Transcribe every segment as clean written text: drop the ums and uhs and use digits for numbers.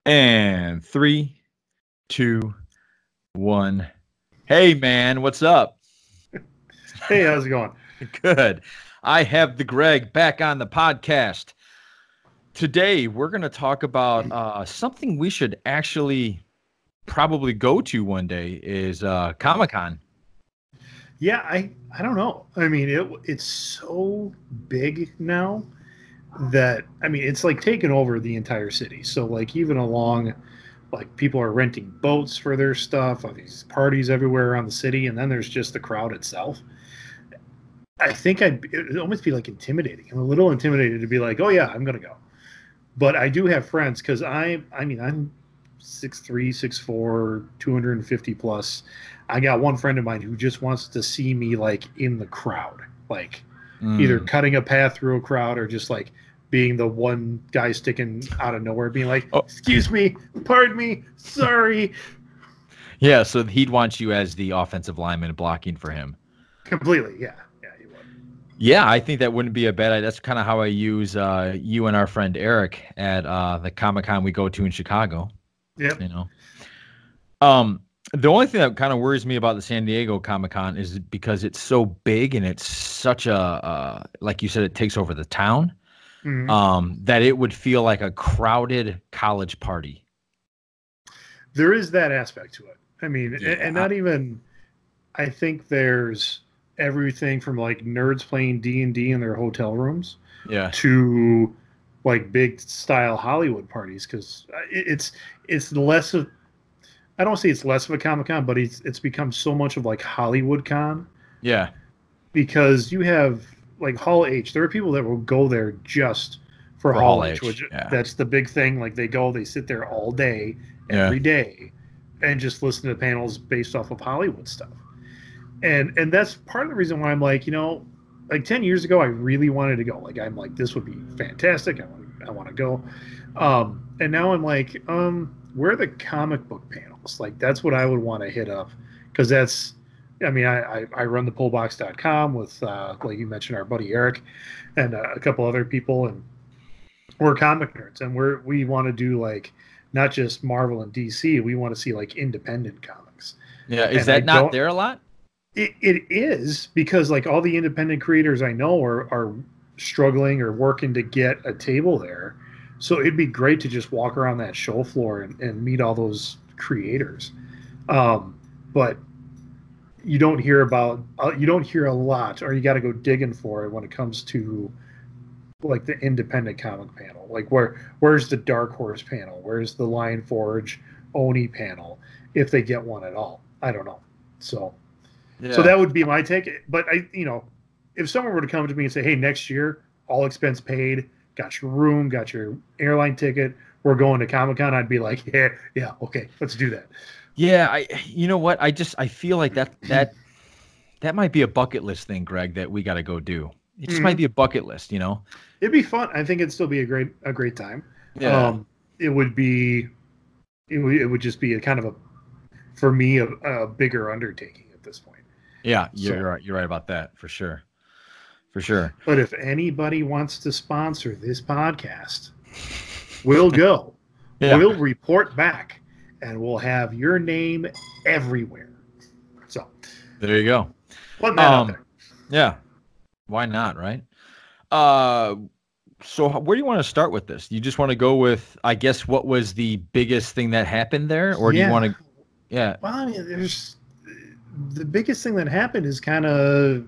And 3, 2, 1. Hey, man, what's up? Hey, how's it going? Good. I have the Greg back on the podcast. Today, we're going to talk about something we should actually probably go to one day is Comic-Con. Yeah, I don't know. I mean, it's so big now that it's like taken over the entire city. So like even along like people are renting boats for their stuff, these parties everywhere around the city, and then there's just the crowd itself. I think it'd almost be like intimidating. I'm a little intimidated to be like, "Oh yeah, I'm going to go." But I do have friends cuz I'm 6'3", 6'4", 250 plus. I got one friend of mine who just wants to see me like in the crowd, like either cutting a path through a crowd or just like being the one guy sticking out of nowhere, being like, Oh. "Excuse me, pardon me, sorry." Yeah, so he'd want you as the offensive lineman blocking for him. Completely, yeah, he would. Yeah, I think that wouldn't be a bad idea. That's kind of how I use you and our friend Eric at the Comic-Con we go to in Chicago. Yep. You know. The only thing that kind of worries me about the San Diego Comic-Con is because it's so big and it's such a like you said, it takes over the town. Mm-hmm. That it would feel like a crowded college party. There is that aspect to it. I mean, Yeah. and not even. I think there's everything from like nerds playing D&D in their hotel rooms, Yeah, to like big style Hollywood parties, because it's less of. I don't say it's less of a Comic Con, but it's become so much of like Hollywood Con, yeah, because you have like Hall H. There are people that will go there just for Hall H, which that's the big thing. Like they sit there all day, every day, and just listen to panels based off of Hollywood stuff. And that's part of the reason why I'm like, like 10 years ago, I really wanted to go. Like I'm like, this would be fantastic. I want to go. And now I'm like, where are the comic book panels? Like that's what I would want to hit up, because that's. I mean, I run the pullbox.com with, like you mentioned, our buddy Eric and a couple other people, and we're comic nerds, and we want to do like not just Marvel and DC. We want to see like independent comics. Yeah, is that not there a lot? It is, because like all the independent creators I know are struggling or working to get a table there. So it'd be great to just walk around that show floor and meet all those creators. But you don't hear a lot, or you got to go digging for it when it comes to like the independent comic panel. Like where's the Dark Horse panel? Where's the Lion Forge Oni panel? If they get one at all, I don't know. So that would be my take. But if someone were to come to me and say, "Hey, next year, all expense paid, got your room, got your airline ticket, we're going to Comic-Con," I'd be like, yeah, okay, let's do that. Yeah, you know what? I feel like that might be a bucket list thing, Greg, that we got to go do. It just might be a bucket list, It'd be fun. I think it'd still be a great time. Yeah. It would just be a kind of for me, a bigger undertaking at this point. Yeah, you're right. You're right about that, for sure. For sure. But if anybody wants to sponsor this podcast, we'll go. Yeah. We'll report back, and we'll have your name everywhere. So there you go. Put that out there. Yeah. Why not, right? So where do you want to start with this? You just want to go with, I guess, what was the biggest thing that happened there? Or do you want to... Yeah. Well, I mean, there's the biggest thing that happened is kind of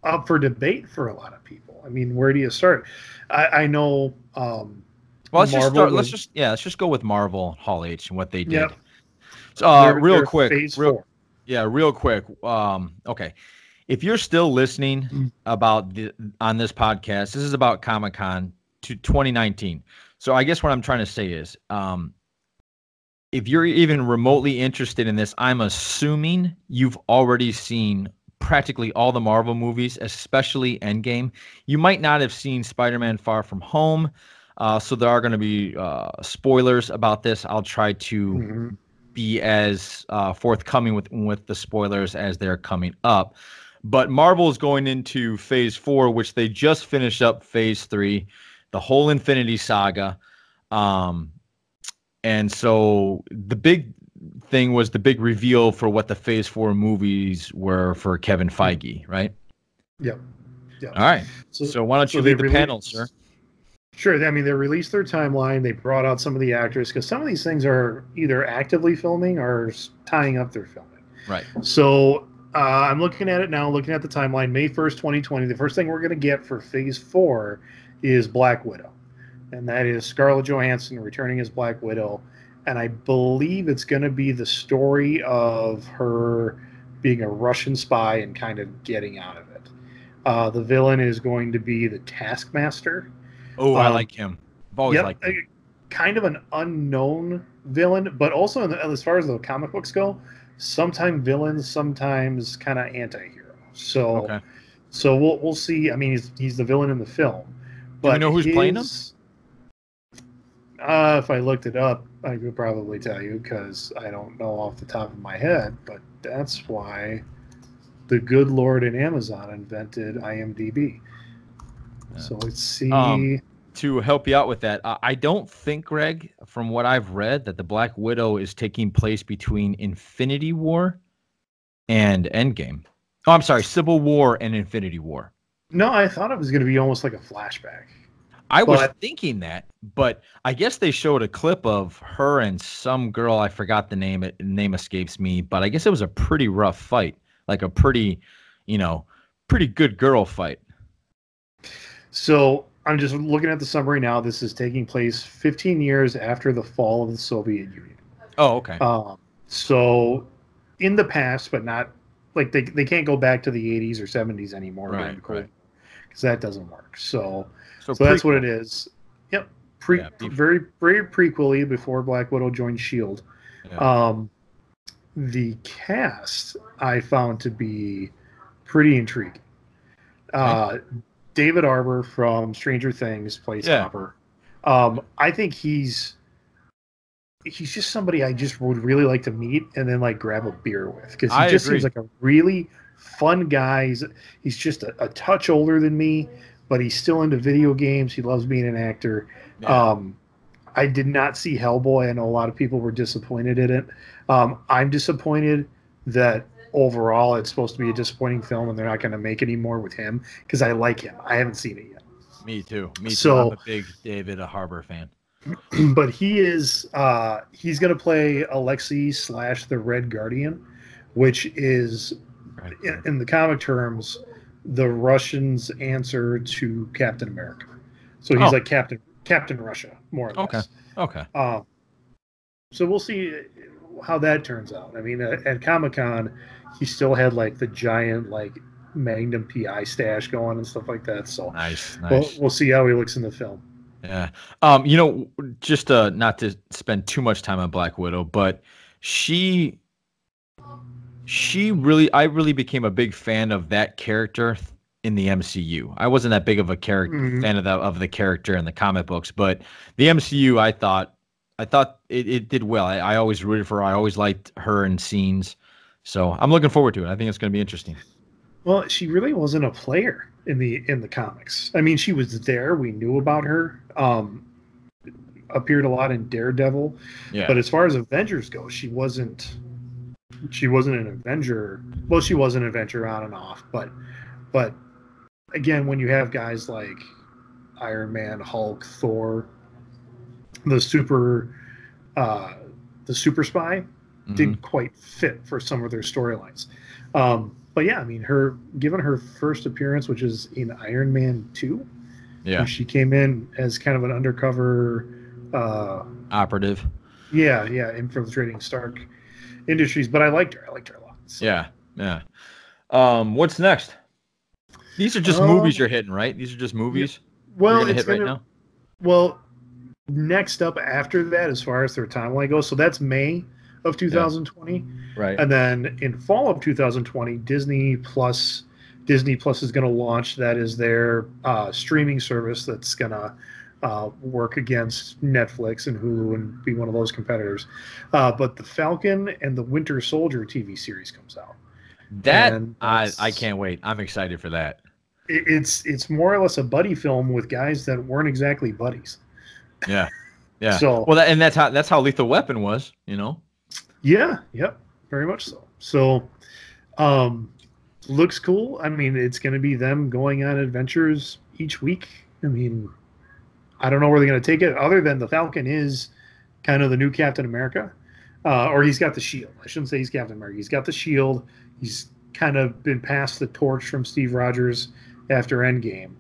up for debate for a lot of people. I mean, where do you start? I know. Well, let's just go with Marvel Hall H and what they did. Yep. So, real quick. Okay. If you're still listening on this podcast, this is about Comic-Con 2019. So I guess what I'm trying to say is, if you're even remotely interested in this, I'm assuming you've already seen practically all the Marvel movies, especially Endgame. You might not have seen Spider-Man Far From Home, so there are going to be spoilers about this. I'll try to be as forthcoming with the spoilers as they're coming up. But Marvel is going into Phase 4, which they just finished up Phase 3, the whole Infinity Saga. And so the big thing was the big reveal for what the Phase 4 movies were for Kevin Feige, right? Yep. Yep. All right. So why don't you lead the panel, sir? Sure. I mean, they released their timeline. They brought out some of the actors because some of these things are either actively filming or tying up their filming. Right. So I'm looking at it now, looking at the timeline. May 1st, 2020. The first thing we're going to get for Phase 4 is Black Widow. And that is Scarlett Johansson returning as Black Widow. And I believe it's going to be the story of her being a Russian spy and kind of getting out of it. The villain is going to be the Taskmaster. Oh, I like him. I've always liked him. Kind of an unknown villain, but also as far as the comic books go, sometimes villain, sometimes kind of anti-hero. So, so we'll see. I mean, he's the villain in the film. But do we know who's playing him? If I looked it up, I could probably tell you because I don't know off the top of my head. But that's why the good Lord in Amazon invented IMDb. Yeah. So let's see. To help you out with that, I don't think, Greg, from what I've read, that the Black Widow is taking place between Infinity War and Endgame. Oh, I'm sorry, Civil War and Infinity War. No, I thought it was going to be almost like a flashback. I was thinking that, but I guess they showed a clip of her and some girl. I forgot the name. Name escapes me, but I guess it was a pretty rough fight, like a pretty good girl fight. So I'm just looking at the summary now. This is taking place 15 years after the fall of the Soviet Union. Oh, okay. So in the past, but not like they can't go back to the 80s or 70s anymore, right? Because that doesn't work. So that's what it is. Yep. Very prequely before Black Widow joined S.H.I.E.L.D. Yeah. The cast I found to be pretty intriguing. David Harbour from Stranger Things plays Hopper. I think he's just somebody I just would really like to meet and then like grab a beer with because he just seems like a really fun guy. He's just a touch older than me, but he's still into video games. He loves being an actor. Yeah. I did not see Hellboy. I know a lot of people were disappointed in it. I'm disappointed that overall it's supposed to be a disappointing film and they're not going to make any more with him because I like him. I haven't seen it yet. Me too. I'm a big David Harbour fan. But he's going to play Alexei / the Red Guardian, which is in the comic terms the Russians' answer to Captain America. So he's like Captain Russia, more or less. Okay. So we'll see how that turns out. I mean, at Comic-Con, he still had like the giant like Magnum PI stash going and stuff like that. So nice. We'll see how he looks in the film. Yeah. Just not to spend too much time on Black Widow, but I really became a big fan of that character in the MCU. I wasn't that big of a fan of the character in the comic books, but the MCU, I thought it did well. I always rooted for her. I always liked her in scenes. So I'm looking forward to it. I think it's going to be interesting. Well, she really wasn't a player in the comics. I mean, she was there. We knew about her. Appeared a lot in Daredevil. Yeah. But as far as Avengers go, she wasn't an Avenger. Well, she was an Avenger on and off, but again, when you have guys like Iron Man, Hulk, Thor, the super spy didn't quite fit for some of their storylines. But yeah, I mean, given her first appearance, which is in Iron Man 2, she came in as kind of an undercover operative. Yeah, infiltrating Stark Industries, but I liked her a lot. So. Yeah. What's next? These are just movies you're hitting, right? These are just movies. Well, it's right now. Well, next up after that, as far as their timeline goes, so that's May of 2020, right? And then in fall of 2020, Disney Plus is going to launch. That is their streaming service that's going to work against Netflix and Hulu and be one of those competitors. But the Falcon and the Winter Soldier TV series comes out. I can't wait. I'm excited for that. It's more or less a buddy film with guys that weren't exactly buddies. Yeah. Yeah. So well, that's how Lethal Weapon was. yeah, yep, very much so. So looks cool. I mean, it's going to be them going on adventures each week. I mean, I don't know where they're going to take it, other than the Falcon is kind of the new Captain America, or he's got the shield. I shouldn't say he's Captain America. He's got the shield. He's kind of been passed the torch from Steve Rogers after Endgame.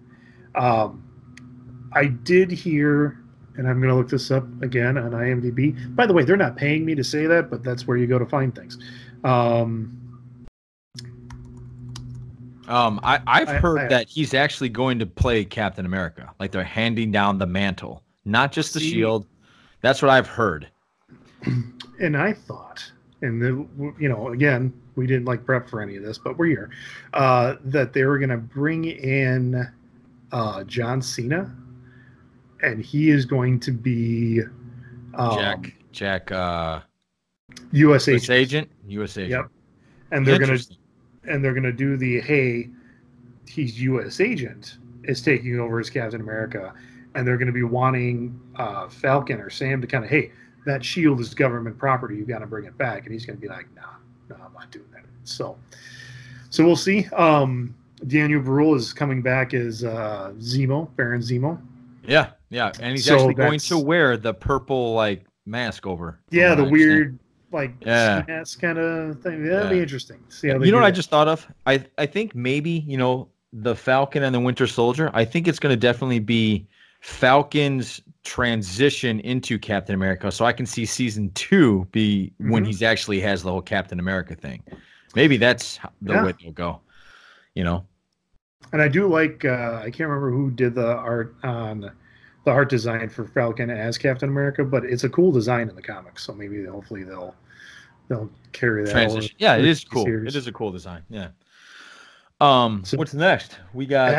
I did hear, and I'm going to look this up again on IMDb. By the way, they're not paying me to say that, but that's where you go to find things. I've heard that he's actually going to play Captain America. Like they're handing down the mantle, not just the shield. That's what I've heard. And I thought, and again, we didn't like prep for any of this, but we're here, that they were going to bring in John Cena, and he is going to be Jack U.S. agent. Yep. And they're going to do the, hey, he's U.S. agent is taking over as Captain America, and they're going to be wanting Falcon or Sam to kind of, hey, that shield is government property. You got to bring it back. And he's going to be like, no, I'm not doing that. So we'll see. Daniel Bruhl is coming back as Zemo, Baron Zemo. Yeah, and he's actually going to wear the purple mask over. Yeah, the weird mask kind of thing. That'd be interesting. See how what I just thought of? I think maybe the Falcon and the Winter Soldier. I think it's going to definitely be Falcon's transition into Captain America. So I can see season 2 be when he's actually has the whole Captain America thing. Maybe that's the way it'll go. And I do like, I can't remember who did the art on the art design for Falcon as Captain America, but it's a cool design in the comics. So maybe hopefully they'll carry that transition. Yeah, it is cool. It is a cool design. Yeah. So what's next? We got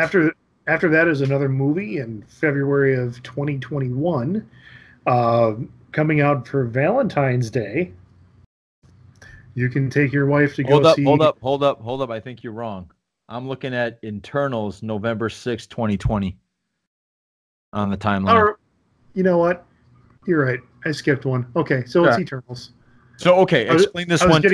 after that is another movie in February of 2021, coming out for Valentine's Day. You can take your wife to go see. Hold up. I think you're wrong. I'm looking at Eternals, November 6, 2020 on the timeline. Or, you know what? You're right. I skipped one. Okay, so it's Eternals. So, explain this one.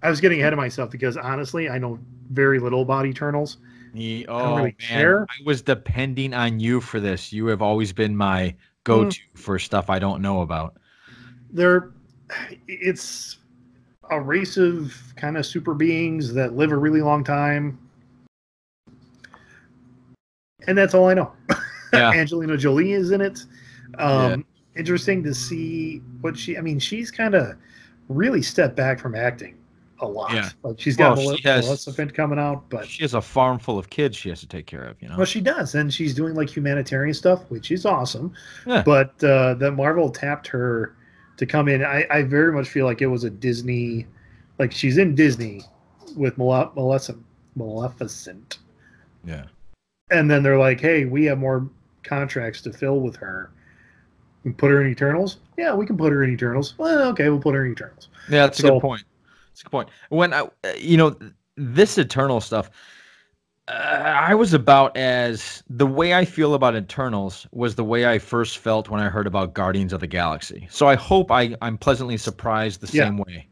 I was getting ahead of myself because, honestly, I know very little about Eternals. I don't really care. I was depending on you for this. You have always been my go-to for stuff I don't know about. It's a race of kind of super beings that live a really long time. And that's all I know. Yeah. Angelina Jolie is in it. Interesting to see what she's kind of really stepped back from acting a lot. Yeah. Like she's got Maleficent coming out, but she has a farm full of kids she has to take care of, Well, she does, and she's doing humanitarian stuff, which is awesome. Yeah. But that Marvel tapped her to come in. I very much feel like it was a Disney, she's in Disney with Maleficent. Yeah. And then they're like, hey, we have more contracts to fill with her. We put her in Eternals? Yeah, we can put her in Eternals. Well, okay, we'll put her in Eternals. Yeah, that's a good point. It's a good point. When this Eternal stuff, I was about as the way I feel about Eternals was the way I first felt when I heard about Guardians of the Galaxy. So I hope I'm pleasantly surprised the same way.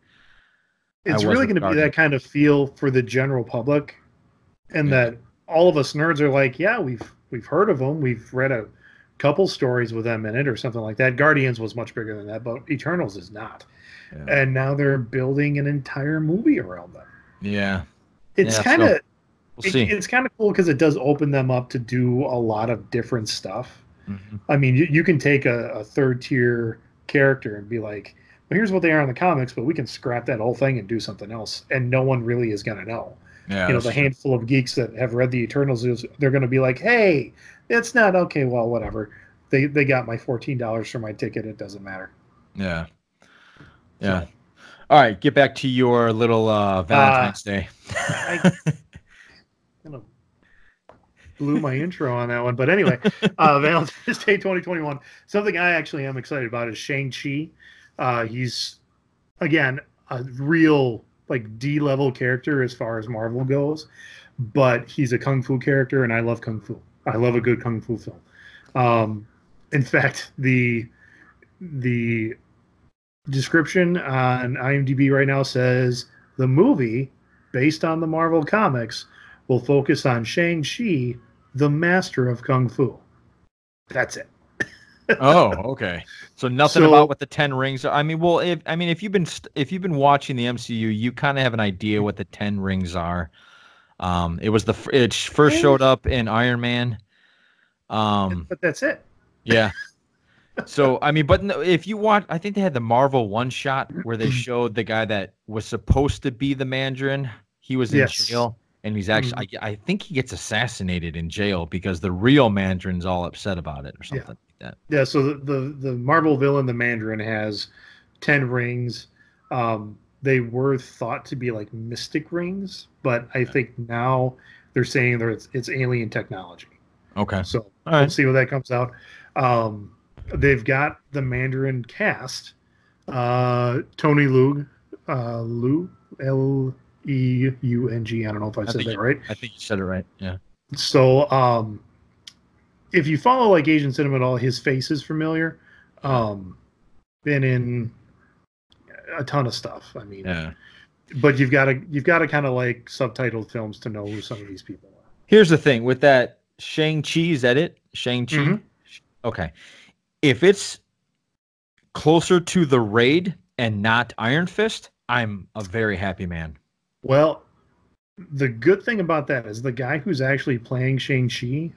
It's really going to be that kind of feel for the general public, and that all of us nerds are like, yeah, we've heard of them, we've read a couple stories with them in it or something like that. Guardians was much bigger than that, but Eternals is not. Yeah. And now they're building an entire movie around them. Yeah. It's kind of it's kind of cool because it does open them up to do a lot of different stuff. Mm-hmm. I mean, you can take a third tier character and be like, well, here's what they are in the comics, but we can scrap that whole thing and do something else, and no one really is going to know. Yeah, the handful of geeks that have read the Eternals, they're going to be like, hey, it's not okay. Well, whatever. They got my $14 for my ticket. It doesn't matter. Yeah. Yeah. So, all right. Get back to your little Valentine's Day. I kind of blew my intro on that one. But anyway, Valentine's Day 2021. Something I actually am excited about is Shang-Chi. He's, again, a real D-level character as far as Marvel goes, but he's a kung fu character, and I love kung fu. I love a good kung fu film. In fact, the description on IMDb right now says the movie, based on the Marvel Comics, will focus on Shang-Chi, the master of Kung Fu. That's it. Oh, okay. So nothing about what the 10 rings are. I mean, well, if you've been watching the MCU, you kind of have an idea what the 10 rings are. It first showed up in Iron Man. But that's it. Yeah. So I mean, but if you watch, I think they had the Marvel one shot where they showed the guy that was supposed to be the Mandarin. He was in jail, and he's actually, I think he gets assassinated in jail because the real Mandarin's all upset about it or something like that. Yeah. So the Marvel villain, the Mandarin, has 10 rings. They were thought to be like mystic rings, but I think now they're saying that it's alien technology. Okay. So we'll see what that comes out. They've got the Mandarin cast. Tony Leung, Leung. I don't know if I said that right. I think you said it right. Yeah. So if you follow like Asian cinema at all, his face is familiar. Been in a ton of stuff. I mean, but you've got to kind of like subtitled films to know who some of these people are. Here's the thing with that Shang-Chi, is that it? Shang-Chi? Mm-hmm. Okay. If it's closer to The Raid and not Iron Fist, I'm a very happy man. Well, the good thing about that is the guy who's actually playing Shang-Chi,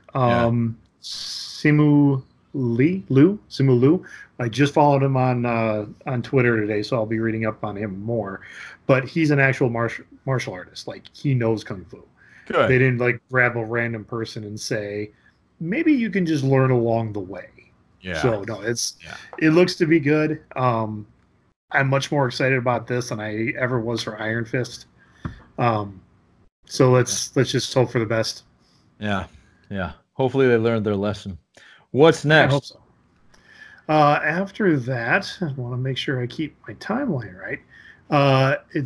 Simu Liu. I just followed him on Twitter today, so I'll be reading up on him more. But he's an actual martial artist. Like, he knows Kung Fu. Good. They didn't like grab a random person and say, maybe you can just learn along the way. Yeah. So no, it looks to be good. I'm much more excited about this than I ever was for Iron Fist. So let's just hope for the best. Yeah. Yeah. Hopefully they learned their lesson. What's next? I hope so. After that, I want to make sure I keep my timeline right. It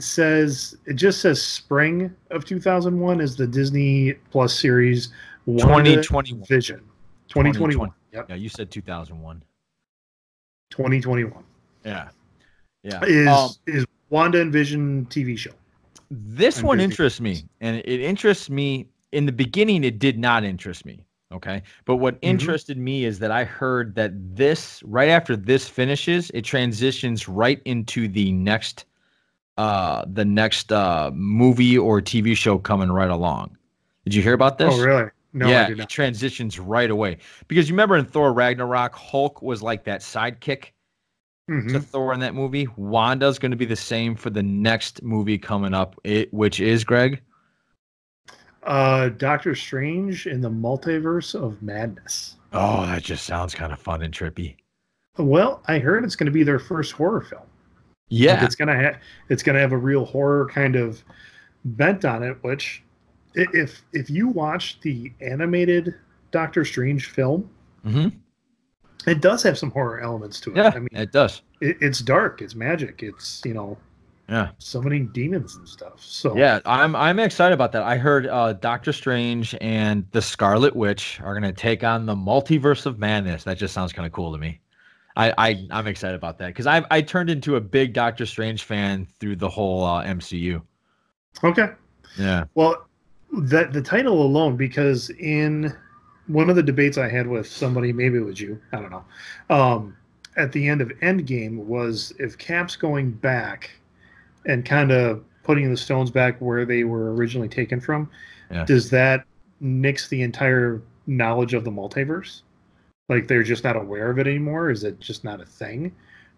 just says spring of 2001 is the Disney Plus series 2021 Vision. 2021. Yep. Yeah, you said 2001. 2021. Yeah. Yeah. Is Wanda and Vision TV show. This one interests me, and it interests me. In the beginning, it did not interest me. Okay. But what interested me is that I heard that right after this finishes, it transitions right into the next movie or TV show coming right along. Did you hear about this? Oh, really? No, yeah, I did not. It transitions right away. Because you remember in Thor Ragnarok, Hulk was like that sidekick to Thor in that movie. Wanda's going to be the same for the next movie coming up, which is, Greg? Doctor Strange in the Multiverse of Madness. Oh, that just sounds kind of fun and trippy. Well, I heard it's going to be their first horror film. Yeah, like it's gonna have a real horror kind of bent on it. Which, if you watch the animated Doctor Strange film, it does have some horror elements to it. Yeah, I mean, it does. It's dark. It's magic. It's summoning demons and stuff. So yeah, I'm excited about that. I heard Doctor Strange and the Scarlet Witch are gonna take on the Multiverse of Madness. That just sounds kind of cool to me. I'm excited about that because I turned into a big Doctor Strange fan through the whole MCU. Okay. Yeah. Well, the title alone, because in one of the debates I had with somebody, maybe it was you, I don't know, at the end of Endgame was if Cap's going back and kind of putting the stones back where they were originally taken from, does that nix the entire knowledge of the multiverse? Like they're just not aware of it anymore? Is it just not a thing?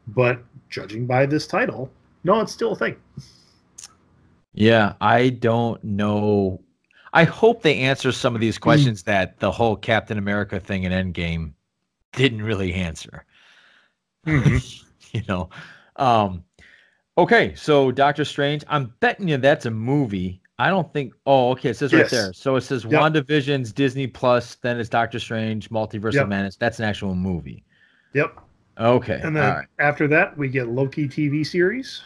But judging by this title, no, it's still a thing. Yeah, I don't know. I hope they answer some of these questions that the whole Captain America thing in Endgame didn't really answer. Okay, so Doctor Strange, I'm betting you that's a movie. I don't think. Oh, okay. It says right there. So it says WandaVision's Disney Plus. Then it's Doctor Strange, Multiverse of Madness. That's an actual movie. Yep. Okay. And then after that, we get Loki TV series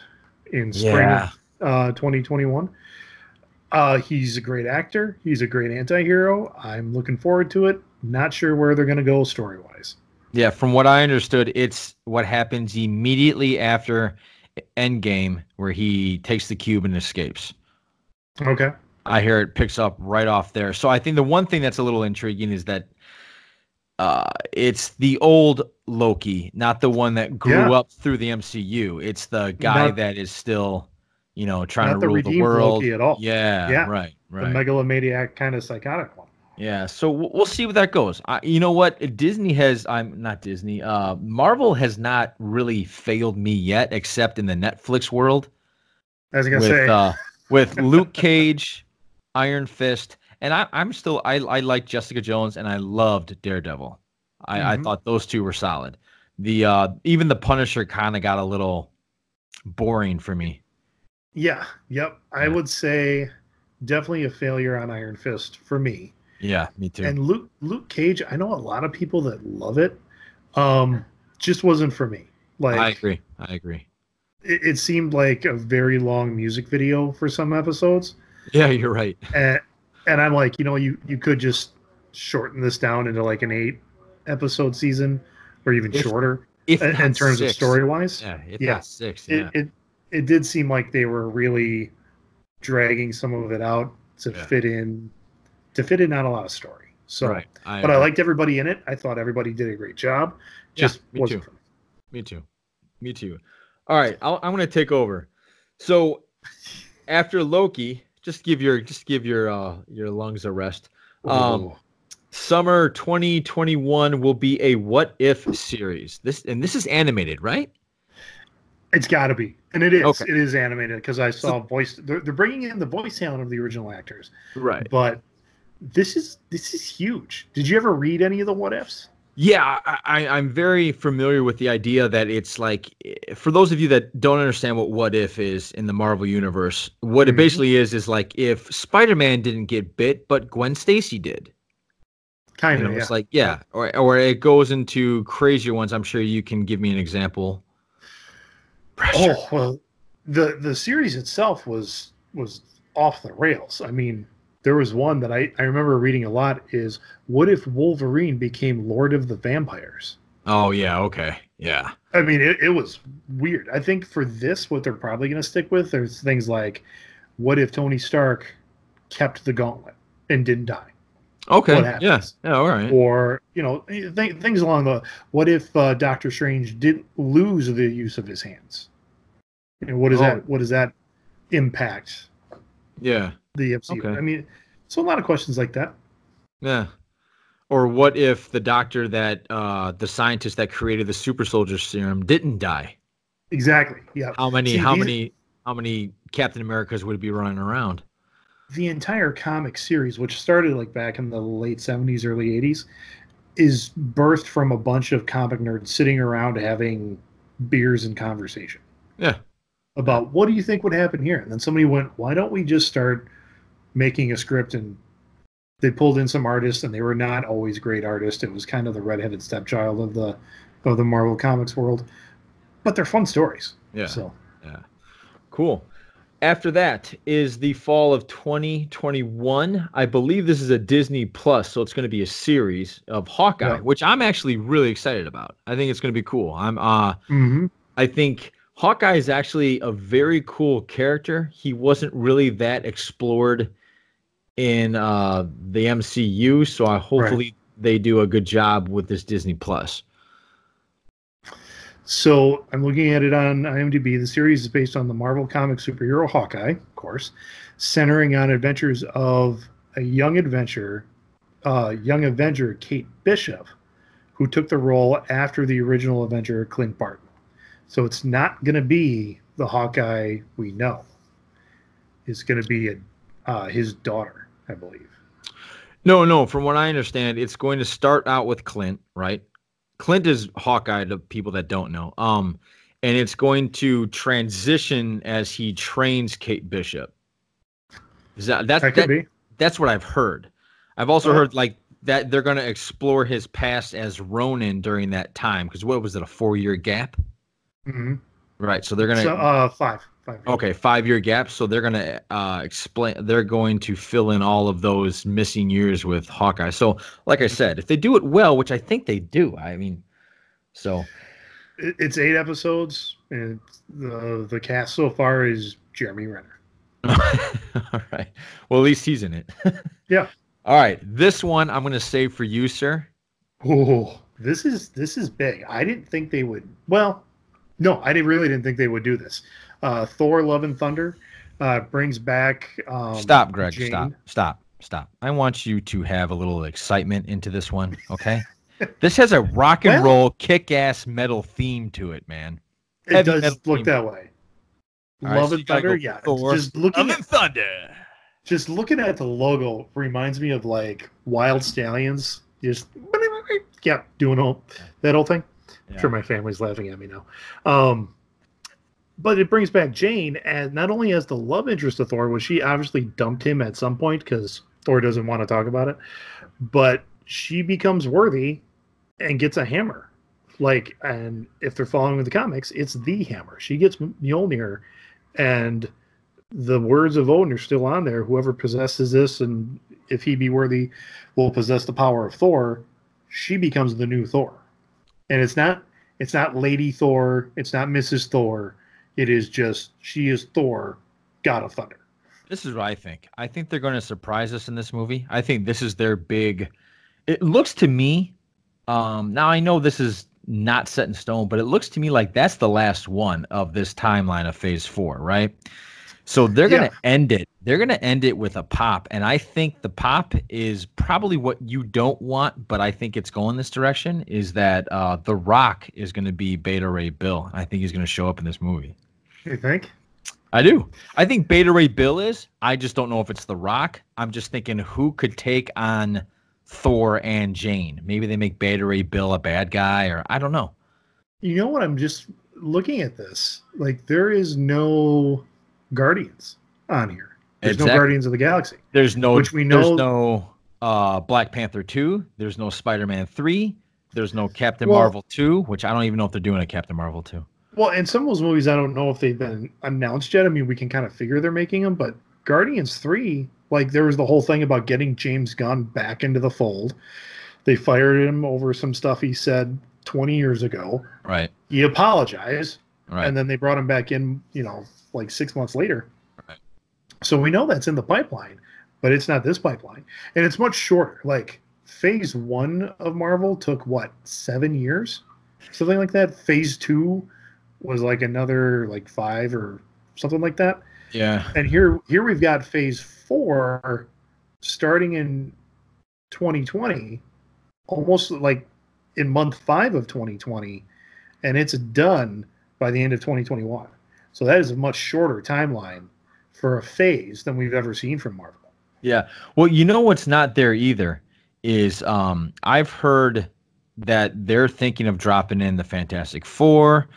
in spring of 2021. He's a great actor. He's a great anti-hero. I'm looking forward to it. Not sure where they're going to go story-wise. Yeah, from what I understood, it's what happens immediately after Endgame, where he takes the cube and escapes. Okay. I hear it picks up right off there. So I think the one thing that's a little intriguing is that it's the old Loki, not the one that grew Yeah. up through the MCU. It's the guy Not that is still, trying to not the rule the redeemed world. Loki at all. Yeah, Yeah. right, The right. megalomaniac kind of psychotic one. Yeah, so we'll see where that goes. You know what? Disney has, I'm not Disney. Marvel has not really failed me yet, except in the Netflix world I was gonna with say, with Luke Cage, Iron Fist, and I'm still I like Jessica Jones and I loved Daredevil. I mhm. thought those two were solid. The even the Punisher kind of got a little boring for me. Yeah, yep. I Yeah, would say definitely a failure on Iron Fist for me. yeah, me too. And Luke Cage, I know a lot of people that love it. Um, just wasn't for me. I Like agree. I agree. it seemed like a very long music video for some episodes, Yeah, you're right. and I'm like, you could just shorten this down into like an 8 episode season, or even If shorter if in not terms of six. story wise. Yeah, if Yeah, not six. it, Yeah, it it did seem like they were really dragging some of it out to yeah. fit in not a lot of story. So, Right. I but I agree. liked everybody in it. I thought everybody did a great job. Yeah, Just me too. wasn't for me. Me too. Me too. All right, I'm going to take over. So after Loki, just give your lungs a rest. Um, Ooh. Summer 2021 will be a What If series. This is animated, right? It's got to be, and it is. Okay. It is animated because I So saw voice. They're bringing in the voice talent of the original actors, right. but this is huge. Did you ever read any of the what ifs? Yeah, I'm very familiar with the idea that it's like, for those of you that don't understand what if is in the Marvel universe, what it Mm-hmm. basically is like if Spider-Man didn't get bit, but Gwen Stacy did. Kind of, It's yeah. like, Yep. yeah, or it goes into crazier ones. I'm sure you can give me an example. Pressure. Oh well, the series itself was off the rails. I mean, there was one that I remember reading a lot. Is what if Wolverine became Lord of the Vampires? Oh yeah, okay, yeah. I mean, it was weird. I think for this, what they're probably going to stick with, there's things like, what if Tony Stark kept the gauntlet and didn't die? What Okay, yeah, happens? yeah. All right. Or things along the, what if Doctor Strange didn't lose the use of his hands? What does Oh that impact yeah. the MCU? Okay. I mean, so a lot of questions like that. Yeah. Or what if the doctor that the scientist that created the super soldier serum didn't die? Exactly. Yeah. How many See, how many how many Captain Americas would be running around? the entire comic series, which started like back in the late '70s, early '80s, is birthed from a bunch of comic nerds sitting around having beers and conversation Yeah. Yeah. about what do you think would happen here. And then somebody went, why don't we just start making a script? And they pulled in some artists, and they were not always great artists. It was kind of the redheaded stepchild of the Marvel Comics world, but they're fun stories. Yeah. So Yeah. Cool. After that is the fall of 2021. I believe this is a Disney Plus, so it's going to be a series of Hawkeye, yeah. which I'm actually really excited about. I think it's going to be cool. Mm-hmm. I think Hawkeye is actually a very cool character. He wasn't really that explored in the MCU, so Right. hopefully they do a good job with this Disney Plus. So I'm looking at it on IMDb. The series is based on the Marvel comic superhero Hawkeye, of course, centering on adventures of a young Avenger, Kate Bishop, who took the role after the original Avenger Clint Barton. So it's not going to be the Hawkeye we know. It's going to be his daughter, I believe. No. From what I understand, it's going to start out with Clint, right? Clint is Hawkeye to people that don't know. And it's going to transition as he trains Kate Bishop. That could be. That's what I've heard. I've also heard like that they're going to explore his past as Ronin during that time. Because what was it, a 4-year gap? Mm-hmm. Right. So they're going to. So, 5. Okay, 5-year gap. So they're going to explain. They're going to fill in all of those missing years with Hawkeye. So, like I said, if they do it well, which I think they do, I mean, So It's 8 episodes, and the cast so far is Jeremy Renner. all right. Well, at least he's in it. Yeah. All right. This one I'm going to save for you, sir. Oh, this is big. I didn't think they would. Well, no, really didn't think they would do this. Thor: Love and Thunder brings back. Stop, Greg. Jane. Stop. I want you to have a little excitement into this one, okay? This has a rock and roll, kick-ass metal theme to it, man. It does look that way. Love and Thunder, yeah. Just looking at Thunder. Just looking at the logo reminds me of like Wild Stallions. Just doing that whole thing. Yeah. I'm sure my family's laughing at me now. But it brings back Jane as not only as the love interest of Thor, which she obviously dumped him at some point because Thor doesn't want to talk about it, but she becomes worthy and gets a hammer. Like, and if they're following the comics, it's the hammer. She gets Mjolnir, and the words of Odin are still on there. Whoever possesses this, and if he be worthy, will possess the power of Thor. She becomes the new Thor, and it's not Lady Thor. It's not Mrs. Thor. It is just she is Thor, God of Thunder. This is what I think. I think they're going to surprise us in this movie. I think this is their big. It looks to me. Now I know this is not set in stone, but it looks to me like that's the last one of this timeline of Phase 4, right? So they're going to end it. They're going to end it with a pop, and I think the pop is probably what you don't want, but I think it's going this direction. Is that The Rock is going to be Beta Ray Bill? I think he's going to show up in this movie. You think? I do. I think Beta Ray Bill is. I just don't know if it's The Rock. I'm just thinking who could take on Thor and Jane. Maybe they make Beta Ray Bill a bad guy, or I don't know. You know what? I'm just looking at this. Like, there is no Guardians on here. There's no Guardians of the Galaxy. There's no, which we know. There's no Black Panther 2. There's no Spider-Man 3. There's no Captain Marvel 2, which I don't even know if they're doing a Captain Marvel 2. Well, and some of those movies, I don't know if they've been announced yet. I mean, we can kind of figure they're making them, but Guardians 3, like, there was the whole thing about getting James Gunn back into the fold. They fired him over some stuff he said 20 years ago. Right. He apologized. Right. And then they brought him back in, like 6 months later. Right. So we know that's in the pipeline, but it's not this pipeline. And it's much shorter. Like, Phase 1 of Marvel took, 7 years? Something like that. Phase 2 was like another 5 or something like that. Yeah. And here we've got Phase 4 starting in 2020, almost like in month 5 of 2020, and it's done by the end of 2021. So that is a much shorter timeline for a phase than we've ever seen from Marvel. Yeah. Well, you know what's not there either is I've heard that they're thinking of dropping in the Fantastic Four,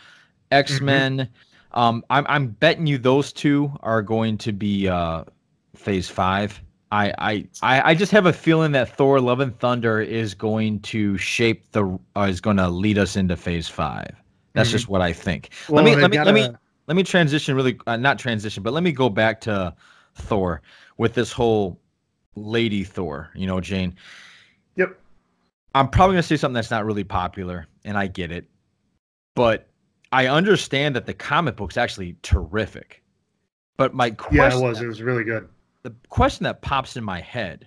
X-Men. Mm-hmm. I'm betting you those two are going to be Phase 5. I just have a feeling that Thor: Love and Thunder is going to is going to lead us into Phase 5. That's just what I think. Well, let me transition really, not transition, but let me go back to Thor with this whole Lady Thor, Jane. Yep. I'm probably going to say something that's not really popular, and I get it. But I understand that the comic book's actually terrific. But my question... Yeah, it was. It was really good. The question that pops in my head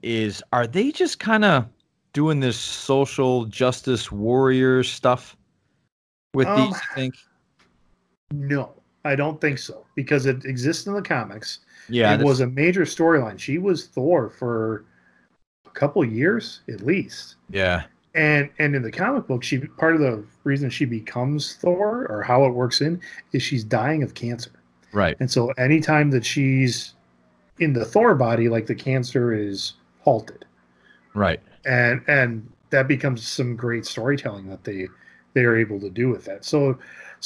is, are they just kind of doing this social justice warrior stuff with these, you think? No, I don't think so. Because it exists in the comics. Yeah, it was a major storyline. She was Thor for a couple years, at least. Yeah. And in the comic book, part of the reason she becomes Thor, or how it works is she's dying of cancer. Right. And so anytime that she's in the Thor body, like, the cancer is halted. Right. And that becomes some great storytelling that they are able to do with that. So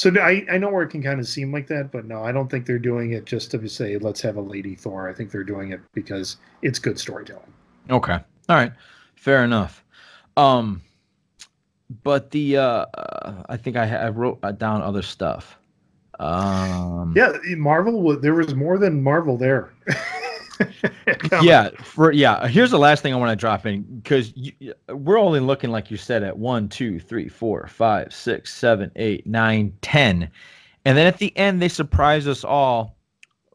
I know where it can kind of seem like that, but no, I don't think they're doing it just to say, let's have a Lady Thor. I think they're doing it because it's good storytelling. Okay. All right. Fair enough. But the I think I wrote down other stuff. Yeah, Marvel. There was more than Marvel there. Here's the last thing I want to drop in, because we're only looking, like you said, at 1, 2, 3, 4, 5, 6, 7, 8, 9, 10, and then at the end they surprise us all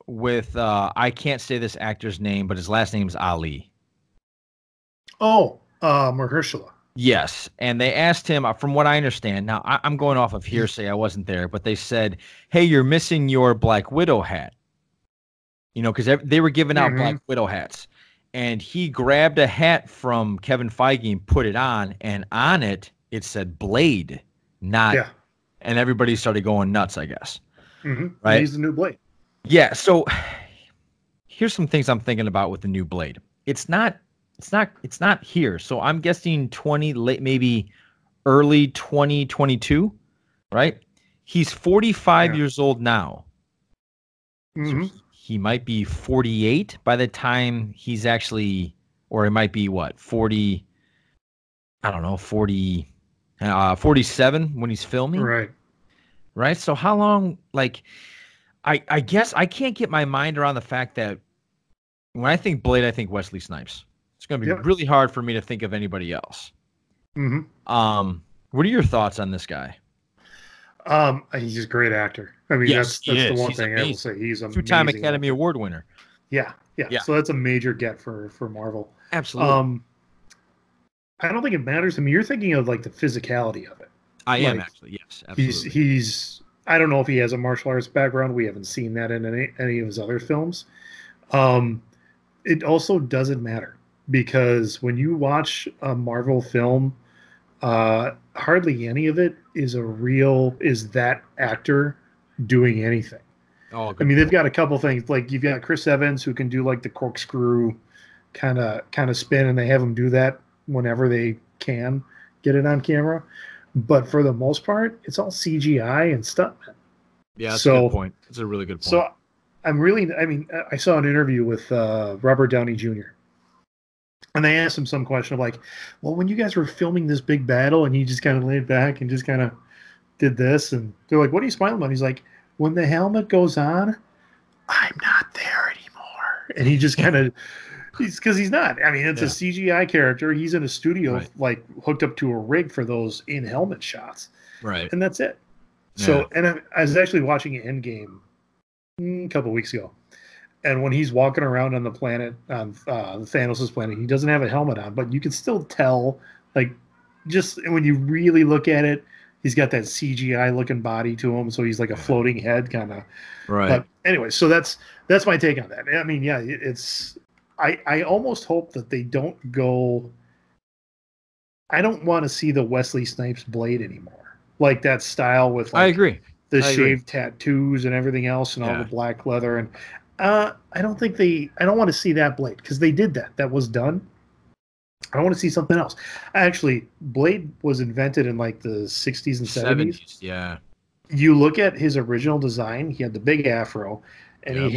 with I can't say this actor's name, but his last name is Ali. Oh, Mahershala. Yes, and they asked him, from what I understand, now I'm going off of hearsay, I wasn't there, but they said, "Hey, you're missing your Black Widow hat." You know, because they were giving out Black Widow hats, and he grabbed a hat from Kevin Feige and put it on it said Blade, not. Yeah. And everybody started going nuts, I guess. Mm-hmm. Right? He's the new Blade. Yeah. So here's some things I'm thinking about with the new Blade. It's not here. So I'm guessing maybe early 2022, right? He's 45 years old now. Mm-hmm. So he might be 48 by the time he's actually, or it might be 40, I don't know, 47 when he's filming. Right. So how long, I guess I can't get my mind around the fact that when I think Blade, I think Wesley Snipes. It's going to be really hard for me to think of anybody else. Mm-hmm. What are your thoughts on this guy? He's a great actor. I mean, that's the one thing I will say. He's a 2-time Academy Award winner. Yeah. So that's a major get for Marvel. Absolutely. I don't think it matters. I mean, you're thinking of the physicality of it. I am actually. Yes, absolutely. He's. I don't know if he has a martial arts background. We haven't seen that in any of his other films. It also doesn't matter, because when you watch a Marvel film, hardly any of it is that actor doing anything. Oh, I mean, they've got a couple things, like you've got Chris Evans, who can do the corkscrew kind of spin, and they have him do that whenever they can get it on camera. But for the most part, it's all CGI and stuntmen. Yeah, that's a good point. That's a really good point. So I saw an interview with Robert Downey Jr. And they asked him some question of well, when you guys were filming this big battle, and he just kind of laid back and just kind of did this, and they're like, "What are you smiling about?" He's like, "When the helmet goes on, I'm not there anymore." And he just kind of, because he's not. I mean, it's a CGI character. He's in a studio, hooked up to a rig for those in-helmet shots. Right. And that's it. So, and I was actually watching Endgame a couple of weeks ago. And when he's walking around on the planet, on Thanos' planet, he doesn't have a helmet on, but you can still tell, just when you really look at it, he's got that CGI looking body to him, so he's like a floating head kind of. Right. But anyway, so that's my take on that. I mean, yeah, I almost hope that they don't go. I don't want to see the Wesley Snipes Blade anymore, like that style with. I agree. The shaved tattoos and everything else, and all the black leather, and I don't want to see that Blade, because they did that. That was done. I want to see something else. Actually, Blade was invented in the 60s and 70s. Yeah. You look at his original design, he had the big afro, and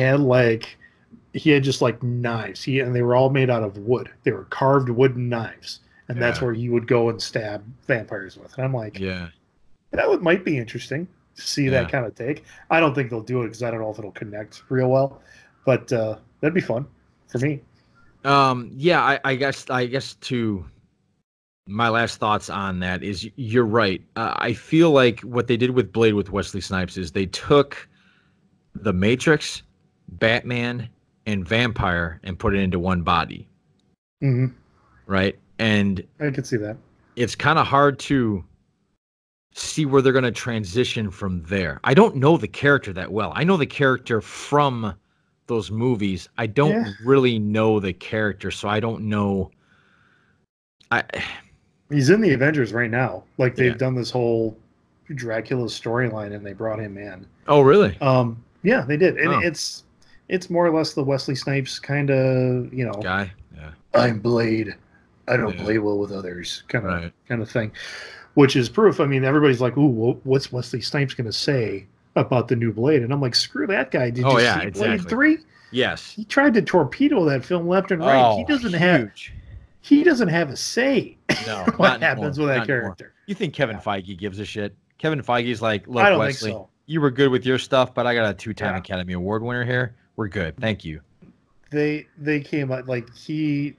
he had just knives. And they were all made out of wood. They were carved wooden knives. And that's where he would go and stab vampires with. And I'm like, that might be interesting to see that kind of take. I don't think they'll do it, because I don't know if it'll connect real well. But that'd be fun for me. I guess to my last thoughts on that is, you're right. I feel like what they did with Blade with Wesley Snipes is they took the Matrix, Batman, and Vampire and put it into one body. Mm-hmm. Right? And I could see that. It's kind of hard to see where they're going to transition from there. I don't know the character that well. I know the character from those movies. I don't really know the character, so I don't know. He's in the Avengers right now. They've done this whole Dracula storyline, and they brought him in. Oh, really? Yeah, they did, and it's more or less the Wesley Snipes kind of guy. Yeah, I'm Blade. I don't play well with others, kind of thing. Which is proof. I mean, everybody's like, "Ooh, what's Wesley Snipes going to say about the new Blade?" And I'm like, "Screw that guy! Did you see Blade 3? Yes, he tried to torpedo that film left and right. Oh, he doesn't have a say. No, what happens with that character? Anymore. You think Kevin Feige gives a shit? Kevin Feige's like, "Look, I don't Wesley, think so. You were good with your stuff, but I got a 2-time Academy Award winner here. We're good. Thank you." they came out like he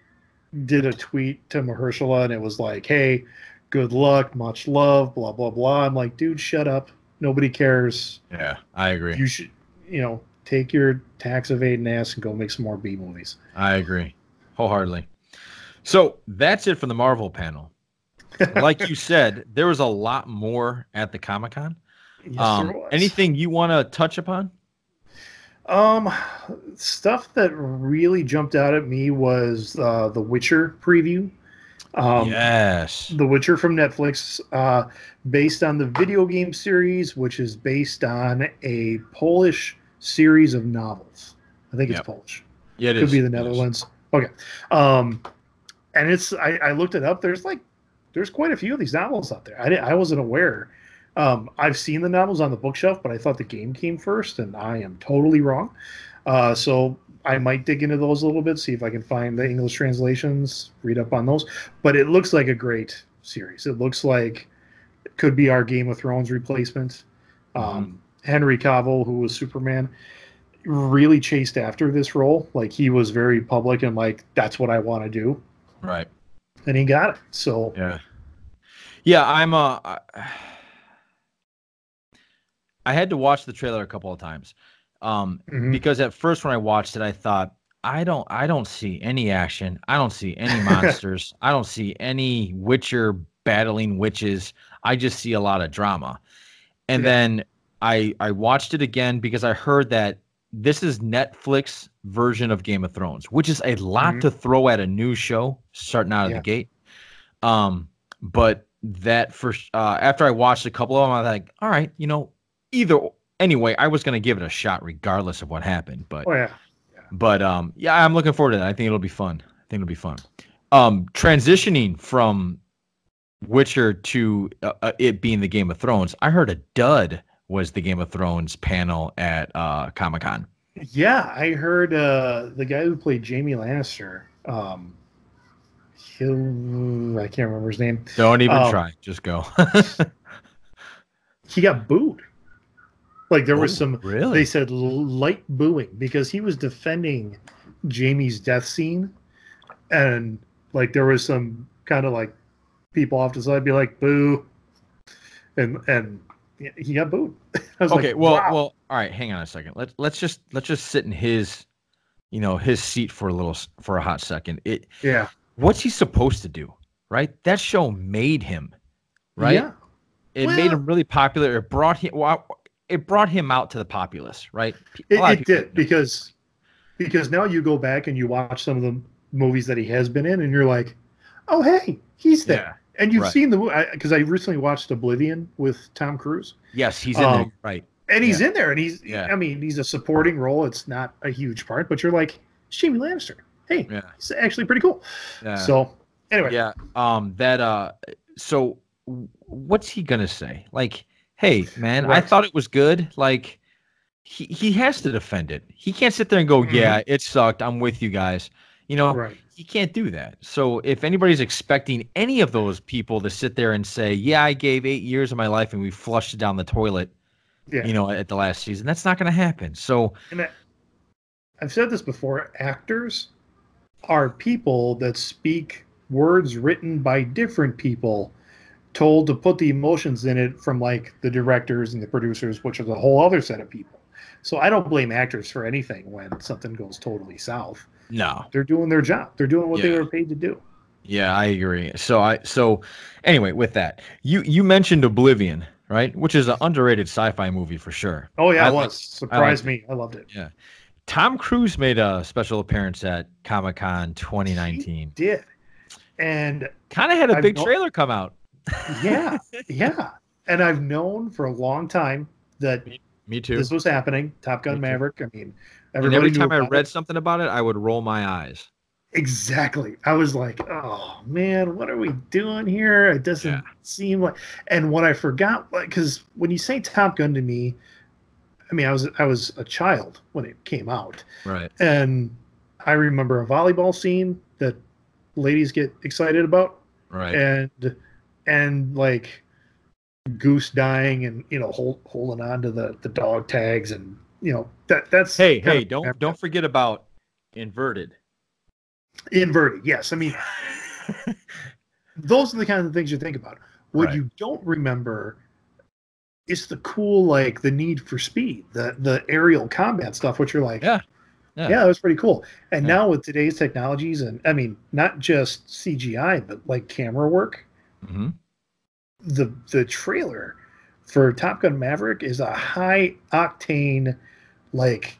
did a tweet to Mahershala and it was like, "Hey, good luck, much love, blah blah blah." I'm like, dude, shut up. Nobody cares. Yeah, I agree. You should, take your tax evading ass and go make some more B movies. I agree wholeheartedly. So that's it for the Marvel panel. Like you said, there was a lot more at the Comic-Con. Yes, there was. Anything you want to touch upon? Stuff that really jumped out at me was the Witcher preview. Yes. The Witcher from Netflix, based on the video game series, which is based on a Polish series of novels. I think it's Polish. Yeah, it could is. be the Netherlands. Okay. And it's I looked it up. There's quite a few of these novels out there. I wasn't aware. I've seen the novels on the bookshelf, but I thought the game came first, and I am totally wrong. So I might dig into those a little bit, see if I can find the English translations, read up on those. But it looks like a great series. It looks like it could be our Game of Thrones replacement. Henry Cavill, who was Superman, really chased after this role. Like, he was very public and like, that's what I want to do. Right. And he got it. So yeah, I had to watch the trailer a couple of times. Because at first when I watched it, I thought, I don't see any action. I don't see any monsters. I don't see any Witcher battling witches. I just see a lot of drama. And then I watched it again because I heard that this is Netflix version of Game of Thrones, which is a lot to throw at a new show starting out of the gate. But that first, after I watched a couple of them, I was like, all right, anyway, I was going to give it a shot regardless of what happened. But, I'm looking forward to that. I think it'll be fun. Transitioning from Witcher to it being the Game of Thrones, I heard a dud was the Game of Thrones panel at Comic-Con. Yeah, I heard the guy who played Jaime Lannister. I can't remember his name. Don't even try. Just go. He got booed. Like, there was some, really? They said light booing because he was defending Jaime's death scene. And like, there was some kind of like people off the side be like, boo. And he got booed. I was okay. like, well, wow. all right. Hang on a second. Let's just sit in his seat for a hot second. What's he supposed to do? Right. That show made him, right? Yeah. It made him really popular. It brought him out to the populace, right? It did because now you go back and you watch some of the movies that he has been in, and you're like, oh, hey, he's there. Yeah, and you've seen the movie because I recently watched Oblivion with Tom Cruise. Yes, he's in there, right? And he's in there, and I mean, he's a supporting role. It's not a huge part, but you're like, it's Jaime Lannister. Hey, he's actually pretty cool. Yeah. So anyway, so what's he gonna say? Like, hey, man, I thought it was good. Like, he has to defend it. He can't sit there and go, yeah, it sucked. I'm with you guys. He can't do that. So if anybody's expecting any of those people to sit there and say, yeah, I gave 8 years of my life and we flushed it down the toilet, at the last season, that's not going to happen. So, and I've said this before, actors are people that speak words written by different people, told to put the emotions in it from like the directors and the producers, which is a whole other set of people. So I don't blame actors for anything when something goes totally south. No, they're doing their job. They're doing what they were paid to do. Yeah, I agree. So anyway, with that, you mentioned Oblivion, right? Which is an underrated sci-fi movie for sure. Oh yeah, it was. Surprised me. I loved it. Yeah. Tom Cruise made a special appearance at Comic-Con 2019. He did. And kind of had a big trailer come out. Yeah. And I've known for a long time that me too. This was happening. Top Gun Maverick. I mean, every time I read something about it, I would roll my eyes. Exactly. I was like, oh man, what are we doing here? It doesn't seem like. And what I forgot, because when you say Top Gun to me, I mean, I was a child when it came out. Right. And I remember a volleyball scene that ladies get excited about. Right. And like Goose dying and holding on to the dog tags and that's hey don't forget about Inverted. Inverted, yes. I mean, those are the kind of things you think about. What Right. you don't remember is the cool, like the Need for Speed, the aerial combat stuff, which you're like, Yeah. yeah, Yeah. that was pretty cool. And Yeah. now with today's technologies, and I mean, not just CGI, but like camera work, Mm-hmm. the trailer for Top Gun Maverick is a high octane, like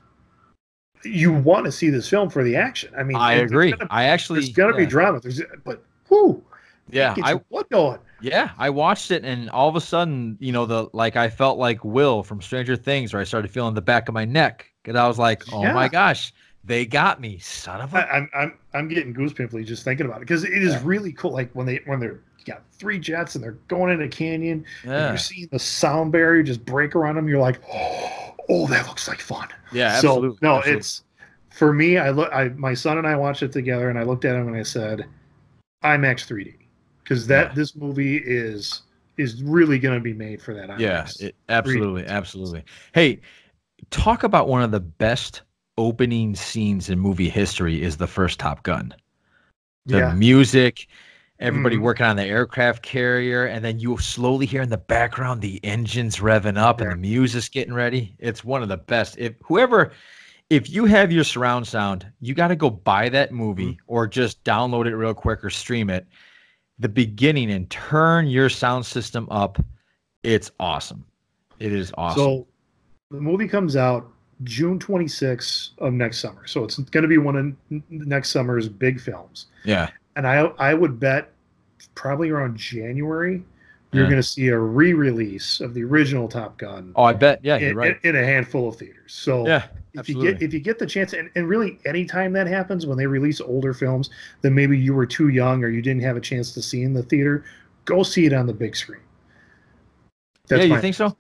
you want to see this film for the action. I mean, I agree. there's gonna be drama. But whoo, it Yeah. gets your blood going. Yeah, I watched it, and all of a sudden, I felt like Will from Stranger Things, where I started feeling the back of my neck, because I was like, "Oh my gosh, they got me, son of a!" I'm getting goose pimply just thinking about it, because it is really cool. Like when they're got 3 jets and they're going in a canyon, and you're seeing the sound barrier just break around them. You're like, "Oh, that looks like fun." Yeah, so, absolutely. No, absolutely. It's for me. My son and I watched it together, and I looked at him and I said, "IMAX 3D," because this movie is really going to be made for that IMAX. Yeah, absolutely. Hey, talk about one of the best opening scenes in movie history is the first Top Gun. The music, everybody working on the aircraft carrier, and then you slowly hear in the background the engines revving up and the music's getting ready. It's one of the best. If you have your surround sound, you got to go buy that movie or just download it real quick or stream it. The beginning, and turn your sound system up. It's awesome. It is awesome. So the movie comes out June 26th of next summer. So it's going to be one of next summer's big films. Yeah. And I would bet probably around January, you're going to see a re-release of the original Top Gun. Oh, I bet. Yeah, you're right. In a handful of theaters. So yeah, if you get the chance, and really anytime that happens, when they release older films that maybe you were too young or you didn't have a chance to see in the theater, go see it on the big screen. That's you think so?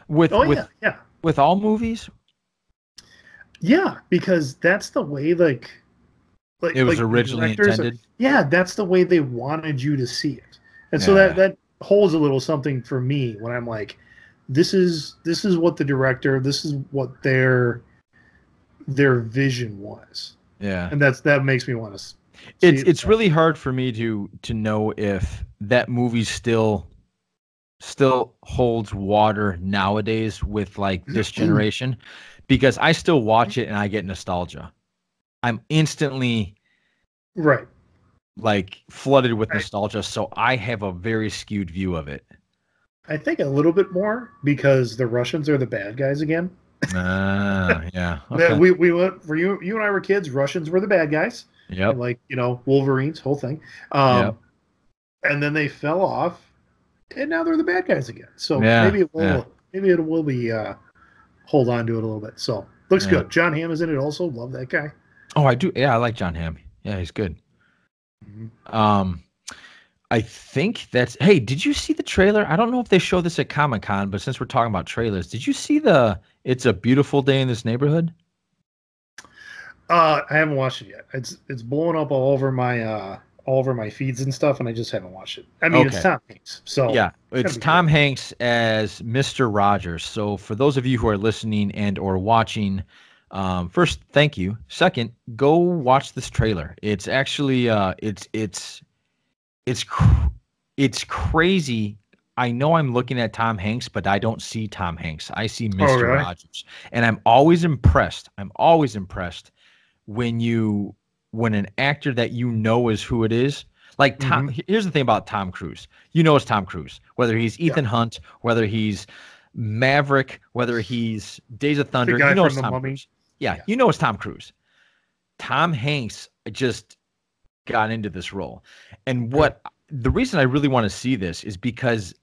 With all movies? Yeah, because that's the way like it was originally intended. That's the way they wanted you to see it. And so that holds a little something for me when I'm like, this is what the director, this is what their vision was. Yeah. And that makes me want to it's really hard for me to know if that movie still holds water nowadays with like this generation, because I still watch it and I get nostalgia. I'm instantly like flooded with nostalgia, so I have a very skewed view of it. I think a little bit more because the Russians are the bad guys again. Yeah. Okay. We went for you and I were kids. Russians were the bad guys. Yep. Like Wolverines, whole thing. And then they fell off, and now they're the bad guys again. So maybe it will be hold on to it a little bit. So looks good. John Hamm is in it also. Love that guy. Oh, I do. Yeah, I like John Hamm. Yeah, he's good. I think that's. Hey, did you see the trailer? I don't know if they show this at Comic-Con, but since we're talking about trailers, did you see the "It's a Beautiful Day in This Neighborhood"? I haven't watched it yet. It's blowing up all over my feeds and stuff, and I just haven't watched it. I mean, it's Tom Hanks, so yeah, it's Tom Hanks as Mr. Rogers. So for those of you who are listening and or watching, first, thank you. Second, go watch this trailer. It's actually it's crazy. I know I'm looking at Tom Hanks, but I don't see Tom Hanks. I see Mr. Rogers, and I'm always impressed. When an actor that is who it is, like Tom. Here's the thing about Tom Cruise. It's Tom Cruise. Whether he's Ethan Hunt, whether he's Maverick, whether he's Days of Thunder, it's Tom Cruise. Yeah, it's Tom Cruise. Tom Hanks just got into this role, and the reason I really want to see this is because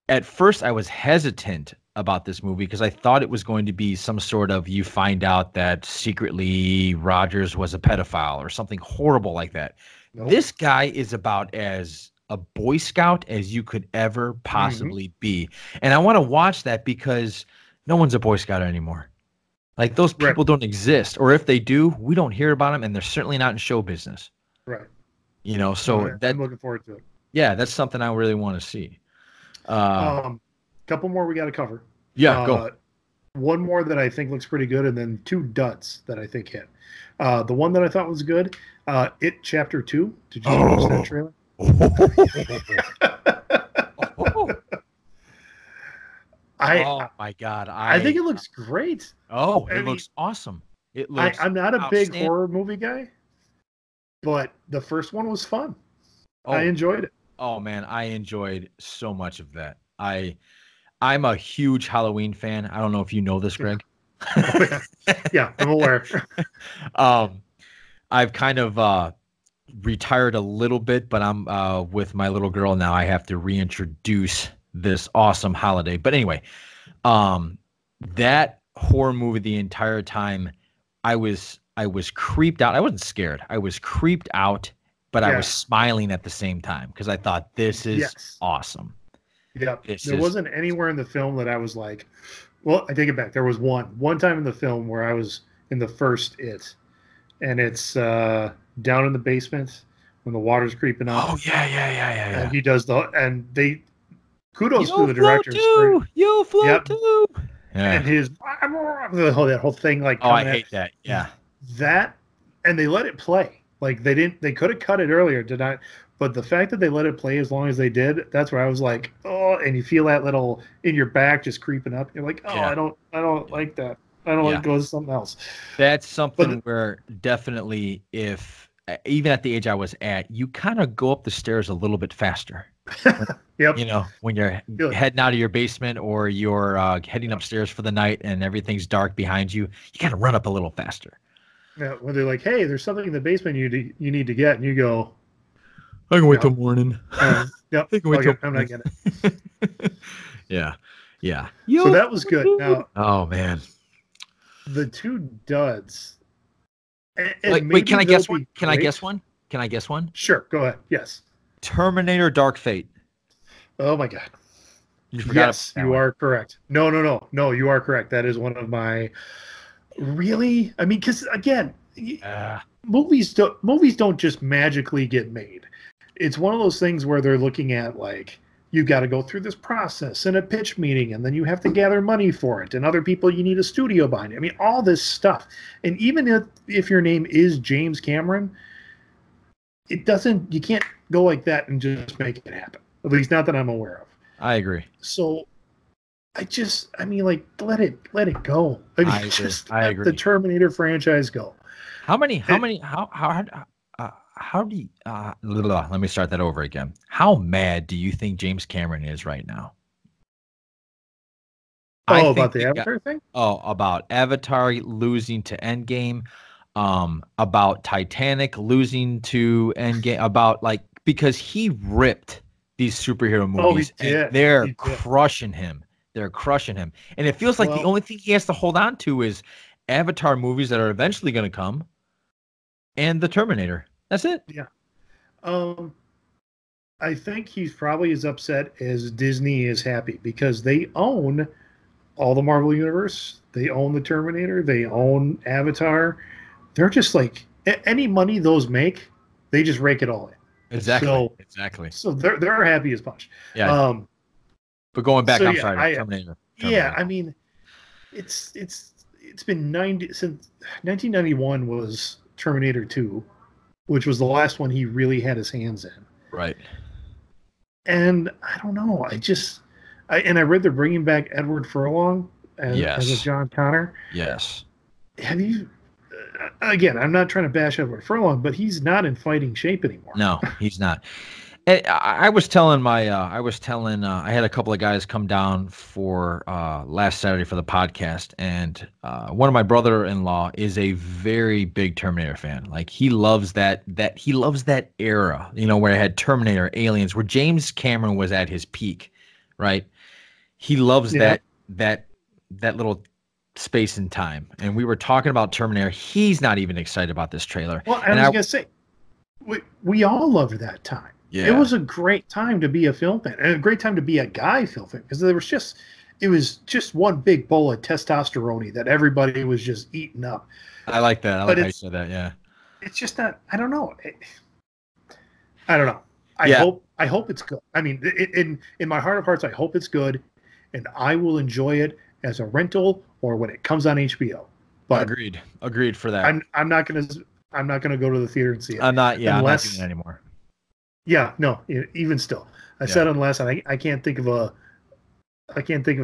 at first I was hesitant about this movie because I thought it was going to be some sort of, you find out that secretly Rogers was a pedophile or something horrible like that. Nope. This guy is about as a Boy Scout as you could ever possibly be. And I want to watch that because no one's a Boy Scout anymore. Like, those people don't exist. Or if they do, we don't hear about them, and they're certainly not in show business. Right. So I'm looking forward to it. Yeah, that's something I really want to see. Couple more we got to cover. Yeah, go. one more that I think looks pretty good, and then two duds that I think hit. The one that I thought was good, It Chapter 2. Did you watch that trailer? Oh my God! I think it looks great. Oh, it looks awesome. It looks. I'm not a big horror movie guy, but the first one was fun. I enjoyed it. Oh man, I enjoyed so much of that. I'm a huge Halloween fan. I don't know if you know this, Greg. Yeah, I'm aware. I've kind of retired a little bit, but I'm with my little girl now. I have to reintroduce this awesome holiday. But anyway, that horror movie the entire time, I was creeped out. I wasn't scared. I was creeped out, but I was smiling at the same time because I thought this is awesome. Yeah, there wasn't anywhere in the film that I was like, well, I take it back. There was one time in the film where I was in the first It, and it's down in the basement when the water's creeping up. Oh yeah. And he does kudos to the director. You flew too. Yeah. And that whole thing like. Oh, I hate that. Yeah. That, and they let it play. Like they could have cut it earlier, but the fact that they let it play as long as they did, that's where I was like, oh, and you feel that little in your back just creeping up. You're like, oh, I don't like that. I don't like go to something else. That's something where definitely, if even at the age I was at, you kind of go up the stairs a little bit faster. Yep. You know, when you're heading out of your basement or you're heading upstairs for the night and everything's dark behind you, you kind of run up a little faster. Yeah, when they're like, hey, there's something in the basement you need to get, and you go, I can wait till morning. Yep. I can wait till I'm not getting it. Yeah. So that was good. Now, oh man, the two duds. Wait, can I guess one? Can I guess one? Sure, go ahead. Yes. Terminator: Dark Fate. Oh my God. You forgot. Yes, you are correct. No, you are correct. That is one of my. Really? I mean, because again, movies don't just magically get made. It's one of those things where they're looking at like you got to go through this process in a pitch meeting, and then you have to gather money for it, and other people you need a studio behind it. I mean, all this stuff. And even if your name is James Cameron, it doesn't. You can't go like that and just make it happen. At least not that I'm aware of. I agree. So. I mean, like, let it go. I agree. The Terminator franchise go. How do you, let me start that over again. How mad do you think James Cameron is right now? About the Avatar thing? Oh, about Avatar losing to Endgame, about Titanic losing to Endgame, because he ripped these superhero movies. And they're crushing him. They're crushing him. And it feels like the only thing he has to hold on to is Avatar movies that are eventually going to come and the Terminator. That's it. Yeah. I think he's probably as upset as Disney is happy because they own all the Marvel Universe. They own the Terminator. They own Avatar. They're just like, any money those make, they just rake it all in. Exactly. So they're happy as punch. Yeah. But going back, Terminator. Yeah, I mean, it's been since 1991 was Terminator 2, which was the last one he really had his hands in. Right. And I don't know. I read they're bringing back Edward Furlong as a John Connor. Yes. Have you? Again, I'm not trying to bash Edward Furlong, but he's not in fighting shape anymore. No, he's not. And I had a couple of guys come down for last Saturday for the podcast, and one of my brother-in-law is a very big Terminator fan. Like he loves that era, where it had Terminator, Aliens, where James Cameron was at his peak, right? He loves that little space and time. And we were talking about Terminator. He's not even excited about this trailer. Well, I was gonna say, we all loved that time. Yeah. It was a great time to be a film fan and a great time to be a guy film fan because it was just one big bowl of testosterone that everybody was just eating up. I like that. I like how you said that. Yeah. It's just not, I don't know. I don't know. I hope it's good. I mean, in my heart of hearts, I hope it's good and I will enjoy it as a rental or when it comes on HBO. But Agreed for that. I'm not gonna go to the theater and see it. I'm not doing it anymore. Yeah, no, even still. I said unless, and I can't think of a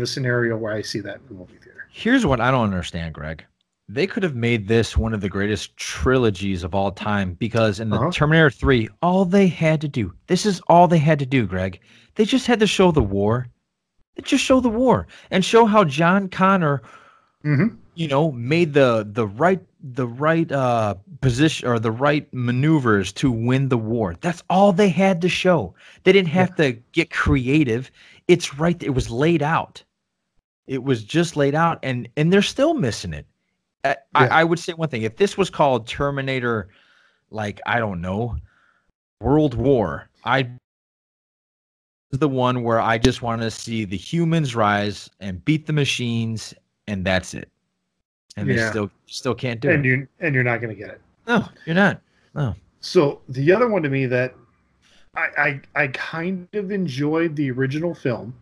scenario where I see that in the movie theater. Here's what I don't understand, Greg. They could have made this one of the greatest trilogies of all time because in the Terminator 3, all they had to do, Greg. They just had to show the war. They just show the war and show how John Connor, made the right position or the right maneuvers to win the war. That's all they had to show. They didn't have to get creative. It's right. It was laid out. It was just laid out, and they're still missing it. I would say one thing. If this was called Terminator, I don't know, World War, the one where I just want to see the humans rise and beat the machines, and that's it. And they still can't do it. And you're not going to get it. No, you're not. No. So the other one to me that I kind of enjoyed the original film,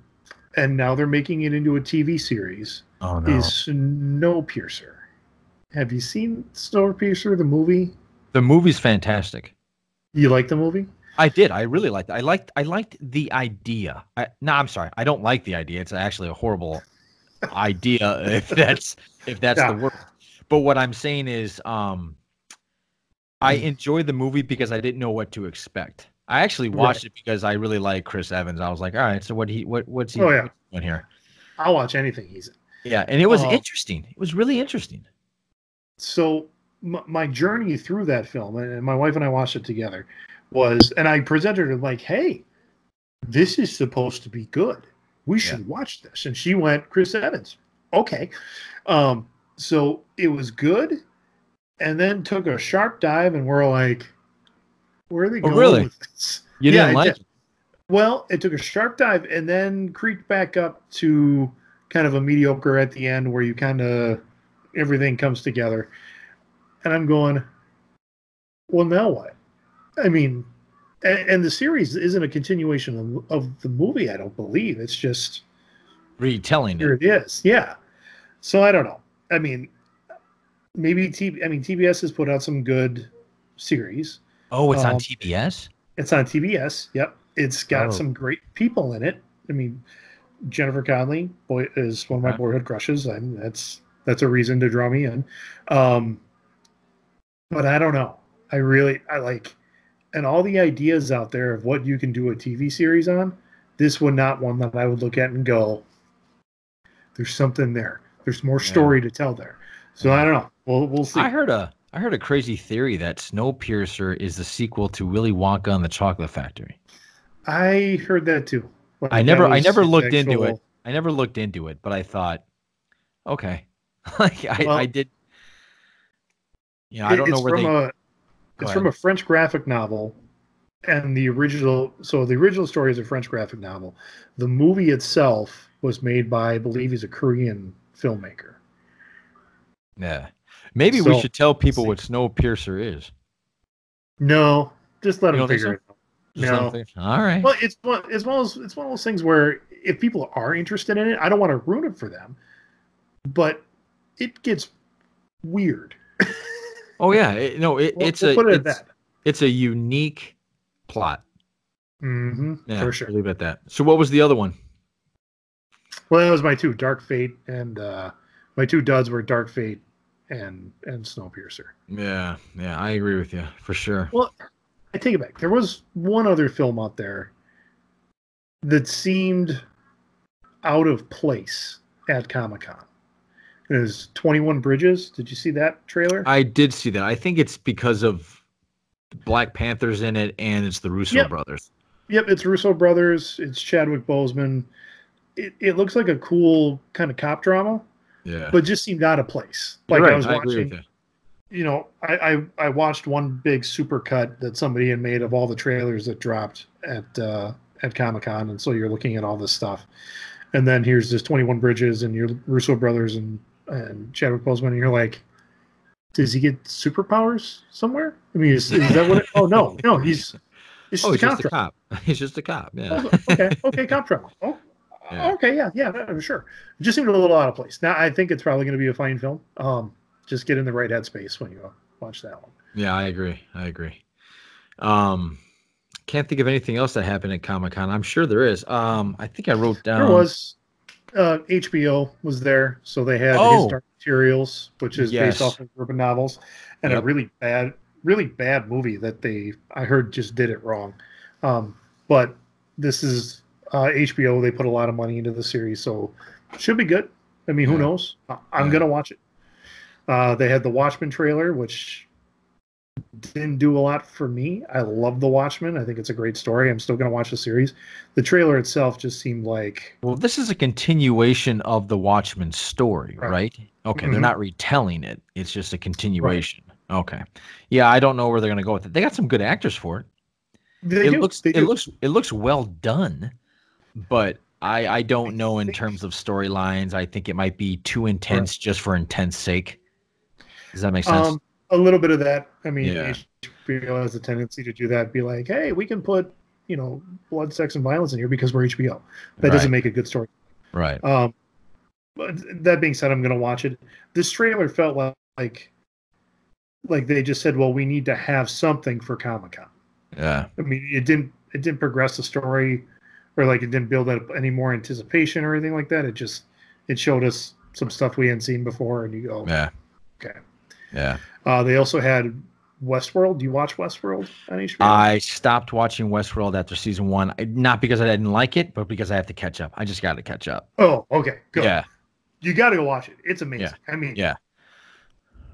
and now they're making it into a TV series, is Snowpiercer. Have you seen Snowpiercer, the movie? The movie's fantastic. You like the movie? I did. I really liked it. I liked the idea. I'm sorry. I don't like the idea. It's actually a horrible idea if that's the word. But what I'm saying is I enjoyed the movie because I didn't know what to expect. I actually watched it because I really like Chris Evans. I was like, all right, so what's he doing here? I'll watch anything he's in. Yeah, and it was interesting. It was really interesting. So my journey through that film, and my wife and I watched it together, was, and I presented her like, hey, this is supposed to be good. We should watch this. And she went, Chris Evans. Okay. So it was good, and then took a sharp dive, and we're like, where are they going with this? You didn't like it? Well, it took a sharp dive and then creeped back up to kind of a mediocre at the end where you kind of, everything comes together. And I'm going, well, now what? I mean, and the series isn't a continuation of the movie, I don't believe. It's just retelling here it is. Yeah. So I don't know. I mean, maybe TBS has put out some good series. Oh, it's on TBS? It's on TBS. Yep. It's got some great people in it. I mean, Jennifer Connelly is one of my boyhood crushes, and that's a reason to draw me in. But I don't know. I like, and all the ideas out there of what you can do a TV series on, this would not one that I would look at and go, there's something there. There's more story to tell there. So I don't know. We'll see. I heard a crazy theory that Snowpiercer is the sequel to Willy Wonka and the Chocolate Factory. I heard that too. Like I never looked into it. I never looked into it, but I thought, okay, I did. You know, I don't know where It's from a French graphic novel, and the original story is a French graphic novel. The movie itself was made by, I believe, he's a Korean filmmaker. Yeah. Maybe we should tell people what Snowpiercer is. No, just let them figure it out. No. All right. Well, it's one of those things where if people are interested in it, I don't want to ruin it for them, but it gets weird. Oh yeah, it's a unique plot. Mm-hmm. Yeah, for sure. Leave it at that. So, what was the other one? Well, that was my two, Dark Fate, and my two duds were Dark Fate and Snowpiercer. Yeah, I agree with you for sure. Well, I take it back. There was one other film out there that seemed out of place at Comic-Con. It was 21 Bridges. Did you see that trailer? I did see that. I think it's because of Black Panther's in it, and it's the Russo brothers. Yep, it's Russo brothers. It's Chadwick Boseman. It looks like a cool kind of cop drama. Yeah, but just seemed out of place. Like right. I was watching. You know, I watched one big super cut that somebody had made of all the trailers that dropped at Comic-Con, and so you're looking at all this stuff, and then here's this 21 Bridges and your Russo brothers and Chadwick Boseman, and you're like, does he get superpowers somewhere? I mean, is that what? He's just a cop. He's just a cop. Yeah. Okay, cop drama. Oh, Yeah. Okay, yeah, sure. It just seemed a little out of place. Now I think it's probably going to be a fine film. Just get in the right headspace when you watch that one. Yeah, I agree. Um, can't think of anything else that happened at Comic-Con. I'm sure there is. I think I wrote There down. was HBO was there, so they had His Oh, Dark Materials, which is based yes. off of urban novels, and a Yep. really bad movie that I heard just did it wrong. But this is HBO. They put a lot of money into the series, so should be good. I mean, who Yeah. knows? I'm Yeah. gonna watch it. They had the Watchmen trailer, which didn't do a lot for me. I love The Watchmen. I think it's a great story. I'm still going to watch the series. The trailer itself just seemed like Well, this is a continuation of the Watchmen story, right? Okay, they're Mhm. not retelling it. It's just a continuation. Okay. Yeah, I don't know where they're gonna go with it. They got some good actors for it. They It do. looks They it do. looks well done, but I don't know in think- terms of storylines. I think it might be too intense just for intense sake. Does that make sense? A little bit of that. I mean, Yeah. HBO has a tendency to do that. Be like, hey, we can put blood, sex, and violence in here because we're HBO. That doesn't Right. make a good story. Right. But that being said, I'm going to watch it. This trailer felt like they just said, well, we need to have something for Comic-Con. Yeah. I mean, it didn't progress the story, or like it didn't build up any more anticipation or anything like that. It showed us some stuff we hadn't seen before, and you go, Yeah. okay. Yeah. They also had Westworld. Do you watch Westworld on HBO? I stopped watching Westworld after season 1, not because I didn't like it, but because I have to catch up. I just got to catch up. Oh, okay, good. Yeah. You got to go watch it. It's amazing. Yeah. I mean, Yeah.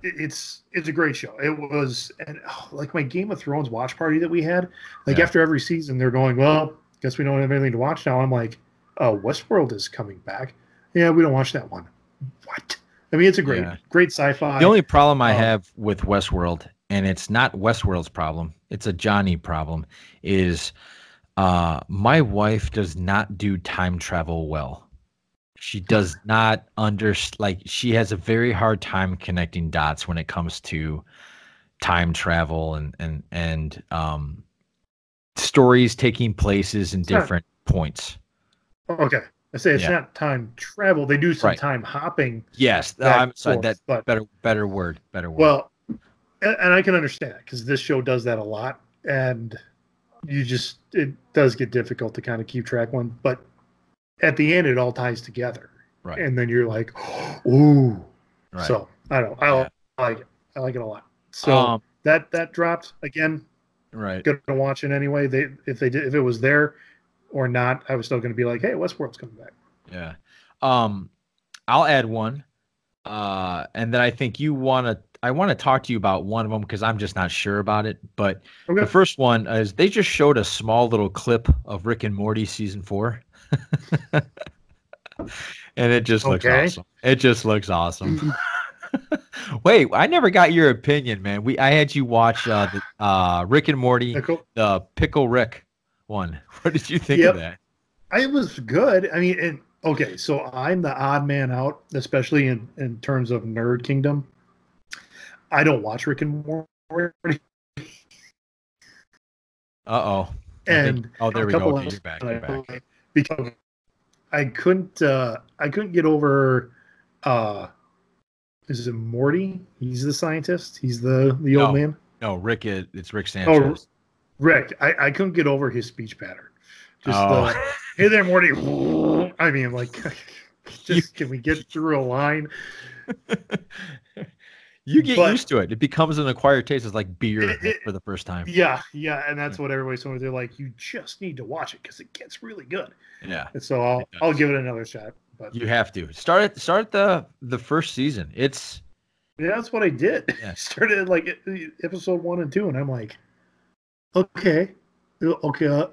it's a great show. It was, and like my Game of Thrones watch party that we had. Like Yeah. after every season, they're going, well, guess we don't have anything to watch now. I'm like, oh, Westworld is coming back. Yeah, we don't watch that one. What? I mean, it's a great sci-fi. The only problem I have with Westworld, and it's not Westworld's problem, it's a Johnny problem, is my wife does not do time travel well. She does not she has a very hard time connecting dots when it comes to time travel and stories taking places in different points. Okay. I say it's not time travel. They do some time hopping. Yes. I'm sorry. Better word. Well, and I can understand that because this show does that a lot, and it does get difficult to kind of keep track one. But at the end, it all ties together, right? And then you're like, ooh. Right. So I don't. I like it. I like it a lot. So that dropped again. Right. Gonna watch it anyway. If it was there or not, I was still going to be like, hey, Westworld's coming back. Yeah. I'll add one. And then I think I want to talk to you about one of them because I'm just not sure about it. But the first one is they just showed a small little clip of Rick and Morty season 4. And it just looks awesome. It just looks awesome. Wait, I never got your opinion, man. I had you watch the Rick and Morty, the Pickle Rick one. What did you think of that? It was good. I mean, so I'm the odd man out, especially in terms of Nerd Kingdom. I don't watch Rick and Morty. Uh-oh. And there we go. Okay, you're back. Because I couldn't get over is it Morty? He's the scientist. He's the old man. No, it's Rick Sanchez. Oh, Rick. I couldn't get over his speech pattern. Just hey there, Morty. I mean, like, can we get through a line? You get used to it. It becomes an acquired taste. It's like beer for the first time. Yeah, and that's what everybody's saying. They're like, you just need to watch it because it gets really good. Yeah. And so I'll give it another shot. But you have to start the first season. That's what I did. Yeah. I started at like episode 1 and 2, and I'm like, okay,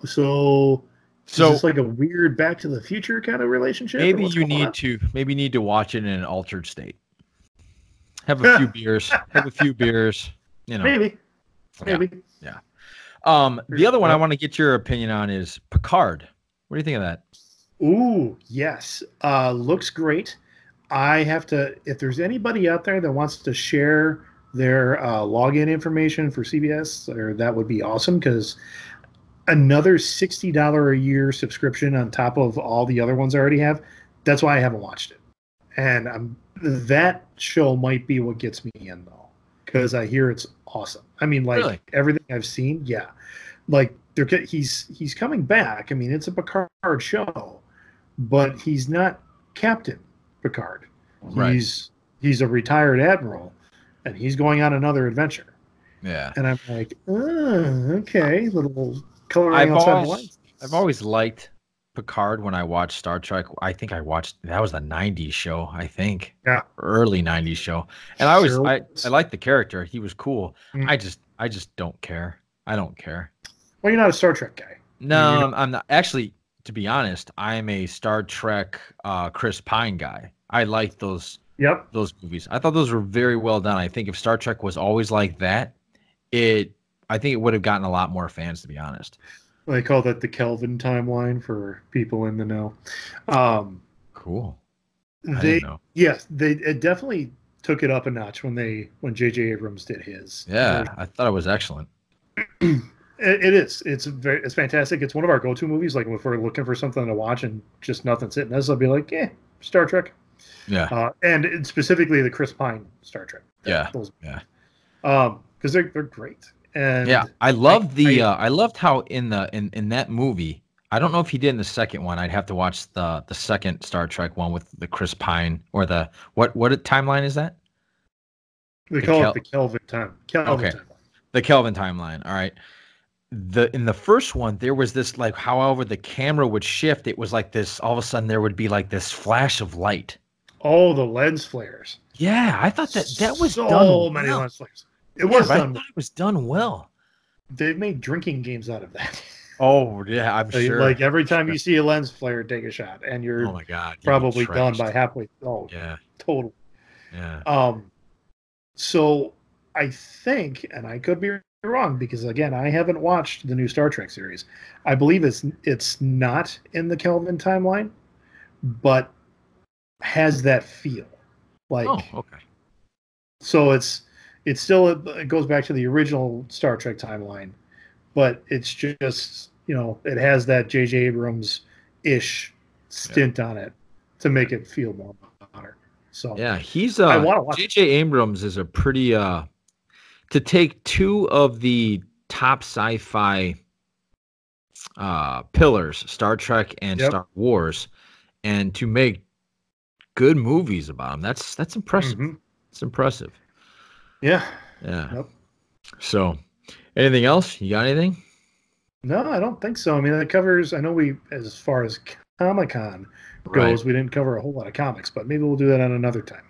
so is this like a weird Back to the Future kind of relationship? Maybe you need to watch it in an altered state. Have a few beers. Maybe. Yeah. The other one I want to get your opinion on is Picard. What do you think of that? Ooh, yes. Looks great. I have to, if there's anybody out there that wants to share their login information for CBS, that would be awesome because another $60 a year subscription on top of all the other ones I already have. That's why I haven't watched it. And that show might be what gets me in though, because I hear it's awesome. I mean, like Really? everything I've seen, yeah. Like he's coming back. I mean, it's a Picard show, but he's not Captain Picard. Right. He's a retired admiral, and he's going on another adventure. Yeah. And I'm like, okay, little coloring outside the lines. I've always liked Picard when I watched Star Trek. I think I watched that was the '90s show. I think, Yeah, early '90s show. And I always Sure I was. liked the character. He was cool. Mm. I just don't care. I don't care. Well, you're not a Star Trek guy. No, I'm not. Actually, to be honest, I'm a Star Trek Chris Pine guy. I like those Yep. movies. I thought those were very well done. I think if Star Trek was always like that, I think it would have gotten a lot more fans, to be honest. They call that the Kelvin timeline for people in the know. Cool. I They didn't know. Yes, it definitely took it up a notch when J.J. Abrams did his. Yeah, I thought it was excellent. It is. It's fantastic. It's one of our go-to movies. Like if we're looking for something to watch and just nothing's hitting us, I'll be like, Star Trek. Yeah. And specifically the Chris Pine Star Trek. Yeah. Yeah. Because they're great. And Yeah, I loved I loved how in that movie, I don't know if he did in the second one. I'd have to watch the second Star Trek one with the Chris Pine or the what timeline is that? they call it the Kelvin time. Kelvin Okay. timeline. The Kelvin timeline. All right. In the first one, there was this like however the camera would shift, it was like this all of a sudden there would be like this flash of light. Oh, the lens flares. Yeah, I thought that was so done many well. lens flares. It was I done. thought it was done well. They've made drinking games out of that. Oh, yeah, I'm sure. Like every time you see a lens flare, take a shot, and you're Oh my God. you'd be probably done trashed. by halfway. Oh, Yeah. total. Yeah. So I think, and I could be wrong because again, I haven't watched the new Star Trek series. I believe it's not in the Kelvin timeline, but has that feel. Like, Oh, okay. so it goes back to the original Star Trek timeline, but it's just, it has that J.J. Abrams-ish stint on it to make it feel more modern. So Yeah, he's I wanna watch J.J. Abrams is a pretty to take two of the top sci-fi pillars, Star Trek and Yep. Star Wars, and to make good movies about them. That's impressive. Mhm. It's impressive. Yeah. Yeah. Yep. So, anything else? You got anything? No, I don't think so. I mean, that covers. I know as far as Comic-Con Right. goes, we didn't cover a whole lot of comics, but maybe we'll do that on another time.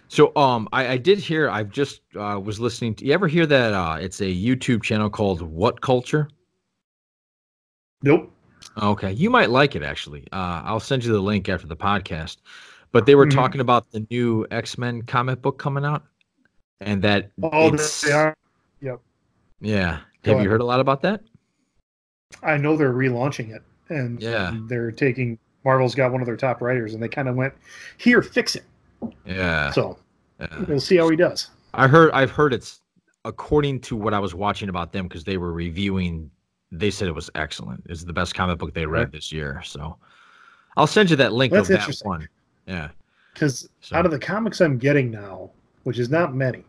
So, I did hear. I've just was listening to. You ever hear that? It's a YouTube channel called What Culture. Nope. Okay, you might like it actually. I'll send you the link after the podcast. But they were Mhm. talking about the new X-Men comic book coming out, and that Oh, it's they are. Yep. yeah. Go Have you ahead. heard a lot about that? I know they're relaunching it, and Yeah. they're taking. Marvel's got one of their top writers, and they kind of went, "Here, fix it." Yeah. So Yeah. we'll see how he does. I've heard it's according to what I was watching about them because they were reviewing. They said it was excellent. It's the best comic book they read Right. this year. So I'll send you that link That's of that interesting. one. Yeah. Because So- out of the comics I'm getting now, which is not many,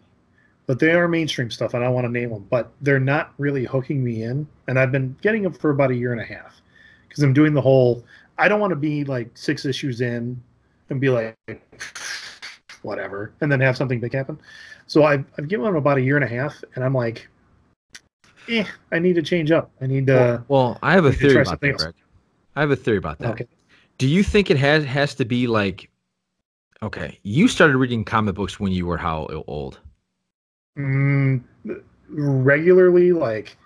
but they are mainstream stuff, and I want to name them, but they're not really hooking me in. And I've been getting them for about a year and a half because I'm doing the whole. I don't want to be like 6 issues in and be like, whatever, and then have something big happen. So I've given them about a year and a half, and I'm like, I need to change up. I need to. Well, I have a we could theory try about something that, else. Greg. I have a theory about that. Okay. Do you think it has to be like? Okay, you started reading comic books when you were how old? Regularly, like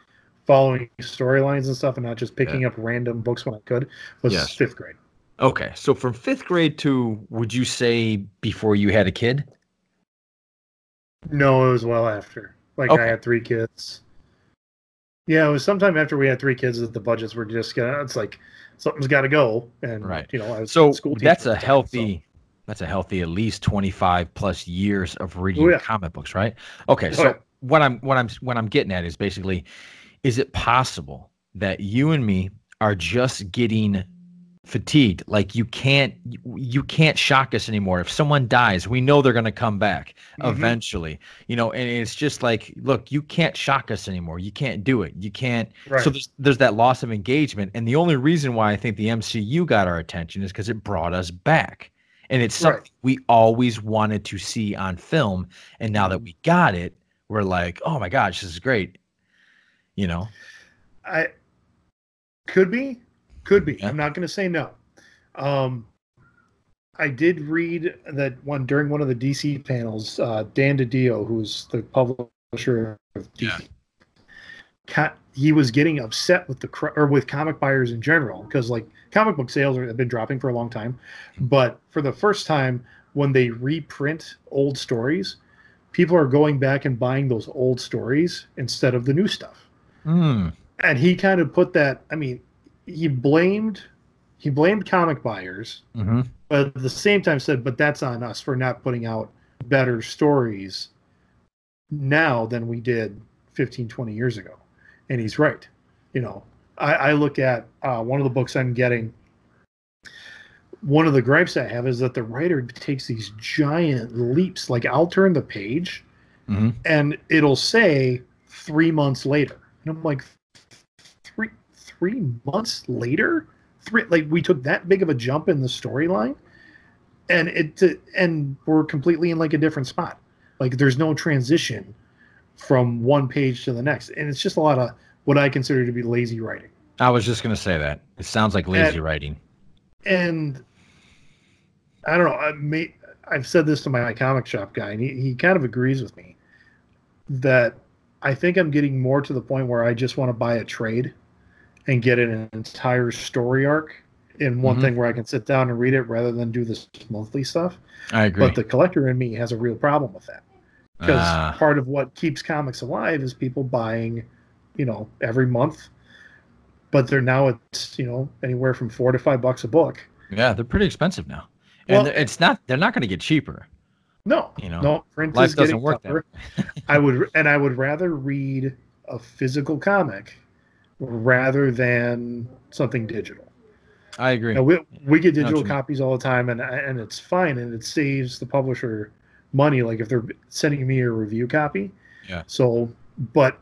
following storylines and stuff, and not just picking up random books when I could, was Yes. 5th grade. Okay, so from 5th grade to would you say before you had a kid? No, it was well after. Like Okay. I had 3 kids. Yeah, it was sometime after we had 3 kids that the budgets were just gonna. It's like something's got to go, and Right. I was So a school teacher that's at a the time, healthy. That's a healthy at least 25 plus years of reading Oh, yeah. comic books, right? Okay, Oh, so yeah. what I'm getting at is basically, is it possible that you and me are just getting fatigued. Like you can't shock us anymore. If someone dies, we know they're going to come back eventually, and it's just like, look, you can't shock us anymore. You can't do it. You can't. Right. So there's that loss of engagement. And the only reason why I think the MCU got our attention is because it brought us back. And it's something we always wanted to see on film. And now that we got it, we're like, oh my gosh, this is great. I could be. Yeah. I'm not going to say no. I did read that during one of the DC panels, Dan DiDio, who's the publisher of DC, he was getting upset with with comic buyers in general, because like comic book sales have been dropping for a long time, but for the first time, when they reprint old stories, people are going back and buying those old stories instead of the new stuff. And he kind of put that. I mean, he blamed comic buyers, but at the same time said, but that's on us for not putting out better stories now than we did 15, 20 years ago. And he's right. I look at one of the books I'm getting. One of the gripes I have is that the writer takes these giant leaps. Like, I'll turn the page and it'll say 3 months later. And I'm like, three months later? Like, we took that big of a jump in the storyline, and we're completely in like a different spot. Like, there's no transition from one page to the next, and it's just a lot of what I consider to be lazy writing. I was just gonna say that it sounds like lazy writing. And I don't know. I've said this to my comic shop guy, and he kind of agrees with me that I think I'm getting more to the point where I just want to buy a trade and get an entire story arc in one thing where I can sit down and read it rather than do this monthly stuff. I agree. But the collector in me has a real problem with that, because part of what keeps comics alive is people buying, every month. But it's anywhere from $4 to $5 a book. Yeah, they're pretty expensive now, and they're not going to get cheaper. No, no, print life is doesn't getting work tougher. I would rather read a physical comic rather than something digital. I agree. Now, we get digital copies all the time, and it's fine, and it saves the publisher money. Like, if they're sending me a review copy. Yeah. So, but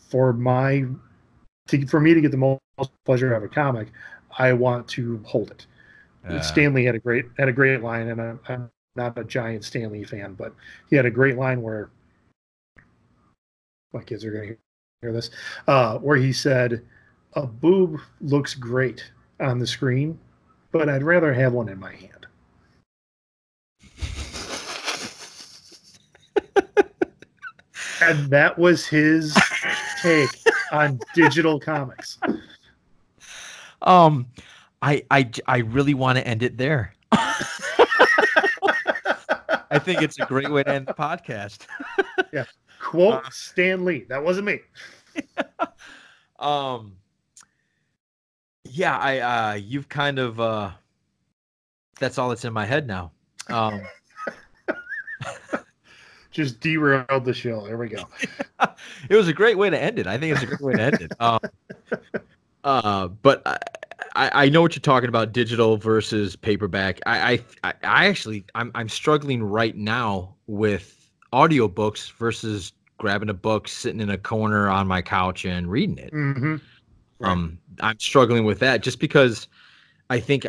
for me to get the most pleasure out of a comic, I want to hold it. Stan Lee had a great line, and I'm not a giant Stan Lee fan, but he had a great line where my kids are going to hear this, where he said, "A boob looks great on the screen, but I'd rather have one in my hand." And that was his take on digital comics. I really want to end it there. I think it's a great way to end the podcast. Yeah. Quote Stan Lee. That wasn't me. Yeah, you've kind of that's all that's in my head now. Just derailed the show. There we go. It was a great way to end it. I think it's a great way to end it. But I know what you're talking about, digital versus paperback. I actually I'm struggling right now with audiobooks versus grabbing a book, sitting in a corner on my couch and reading it. Right. I'm struggling with that just because I think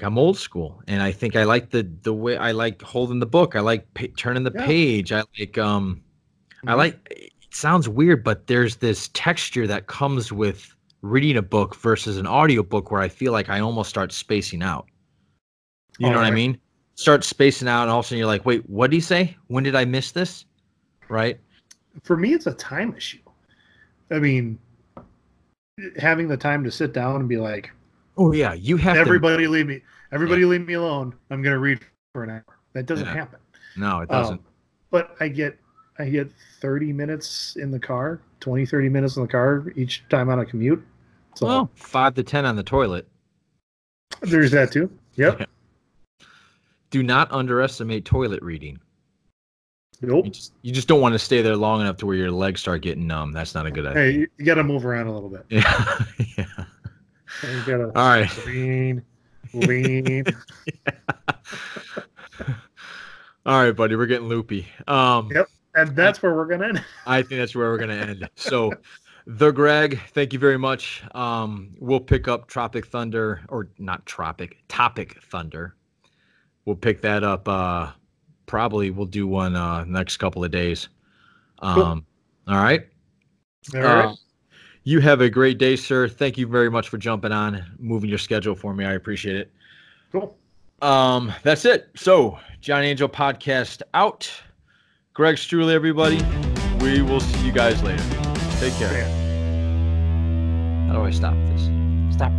I'm old school, and I think I like the way I like holding the book. I like turning the page. I like I like. It sounds weird, but there's this texture that comes with reading a book versus an audiobook where I feel like I almost start spacing out. You know what I mean? Start spacing out, and all of a sudden you're like, wait, what did he say? When did I miss this? Right? For me, it's a time issue. I mean, having the time to sit down and be like, oh yeah, you have everybody leave me leave me alone. I'm going to read for an hour. That doesn't happen. No, it doesn't. But I get 30 minutes in the car, 20, 30 minutes in the car each time on a commute. So, well, 5 to 10 on the toilet. There's that too. Yep. Do not underestimate toilet reading. Nope. You just don't want to stay there long enough to where your legs start getting numb. That's not a good idea. Hey, you got to move around a little bit. Yeah. Yeah. You got to All right. lean. All right, buddy. We're getting loopy. Yep. And that's where we're going to end. I think that's where we're going to end. So, the Greg, thank you very much. We'll pick up Topic Thunder. We'll pick that up. Probably we'll do one next couple of days. Cool. All right. All right. You have a great day, sir. Thank you very much for jumping on, moving your schedule for me. I appreciate it. Cool. That's it. So, John Angel podcast out. Greg Struley, everybody. We will see you guys later. Take care. Yeah. How do I stop this? Stop.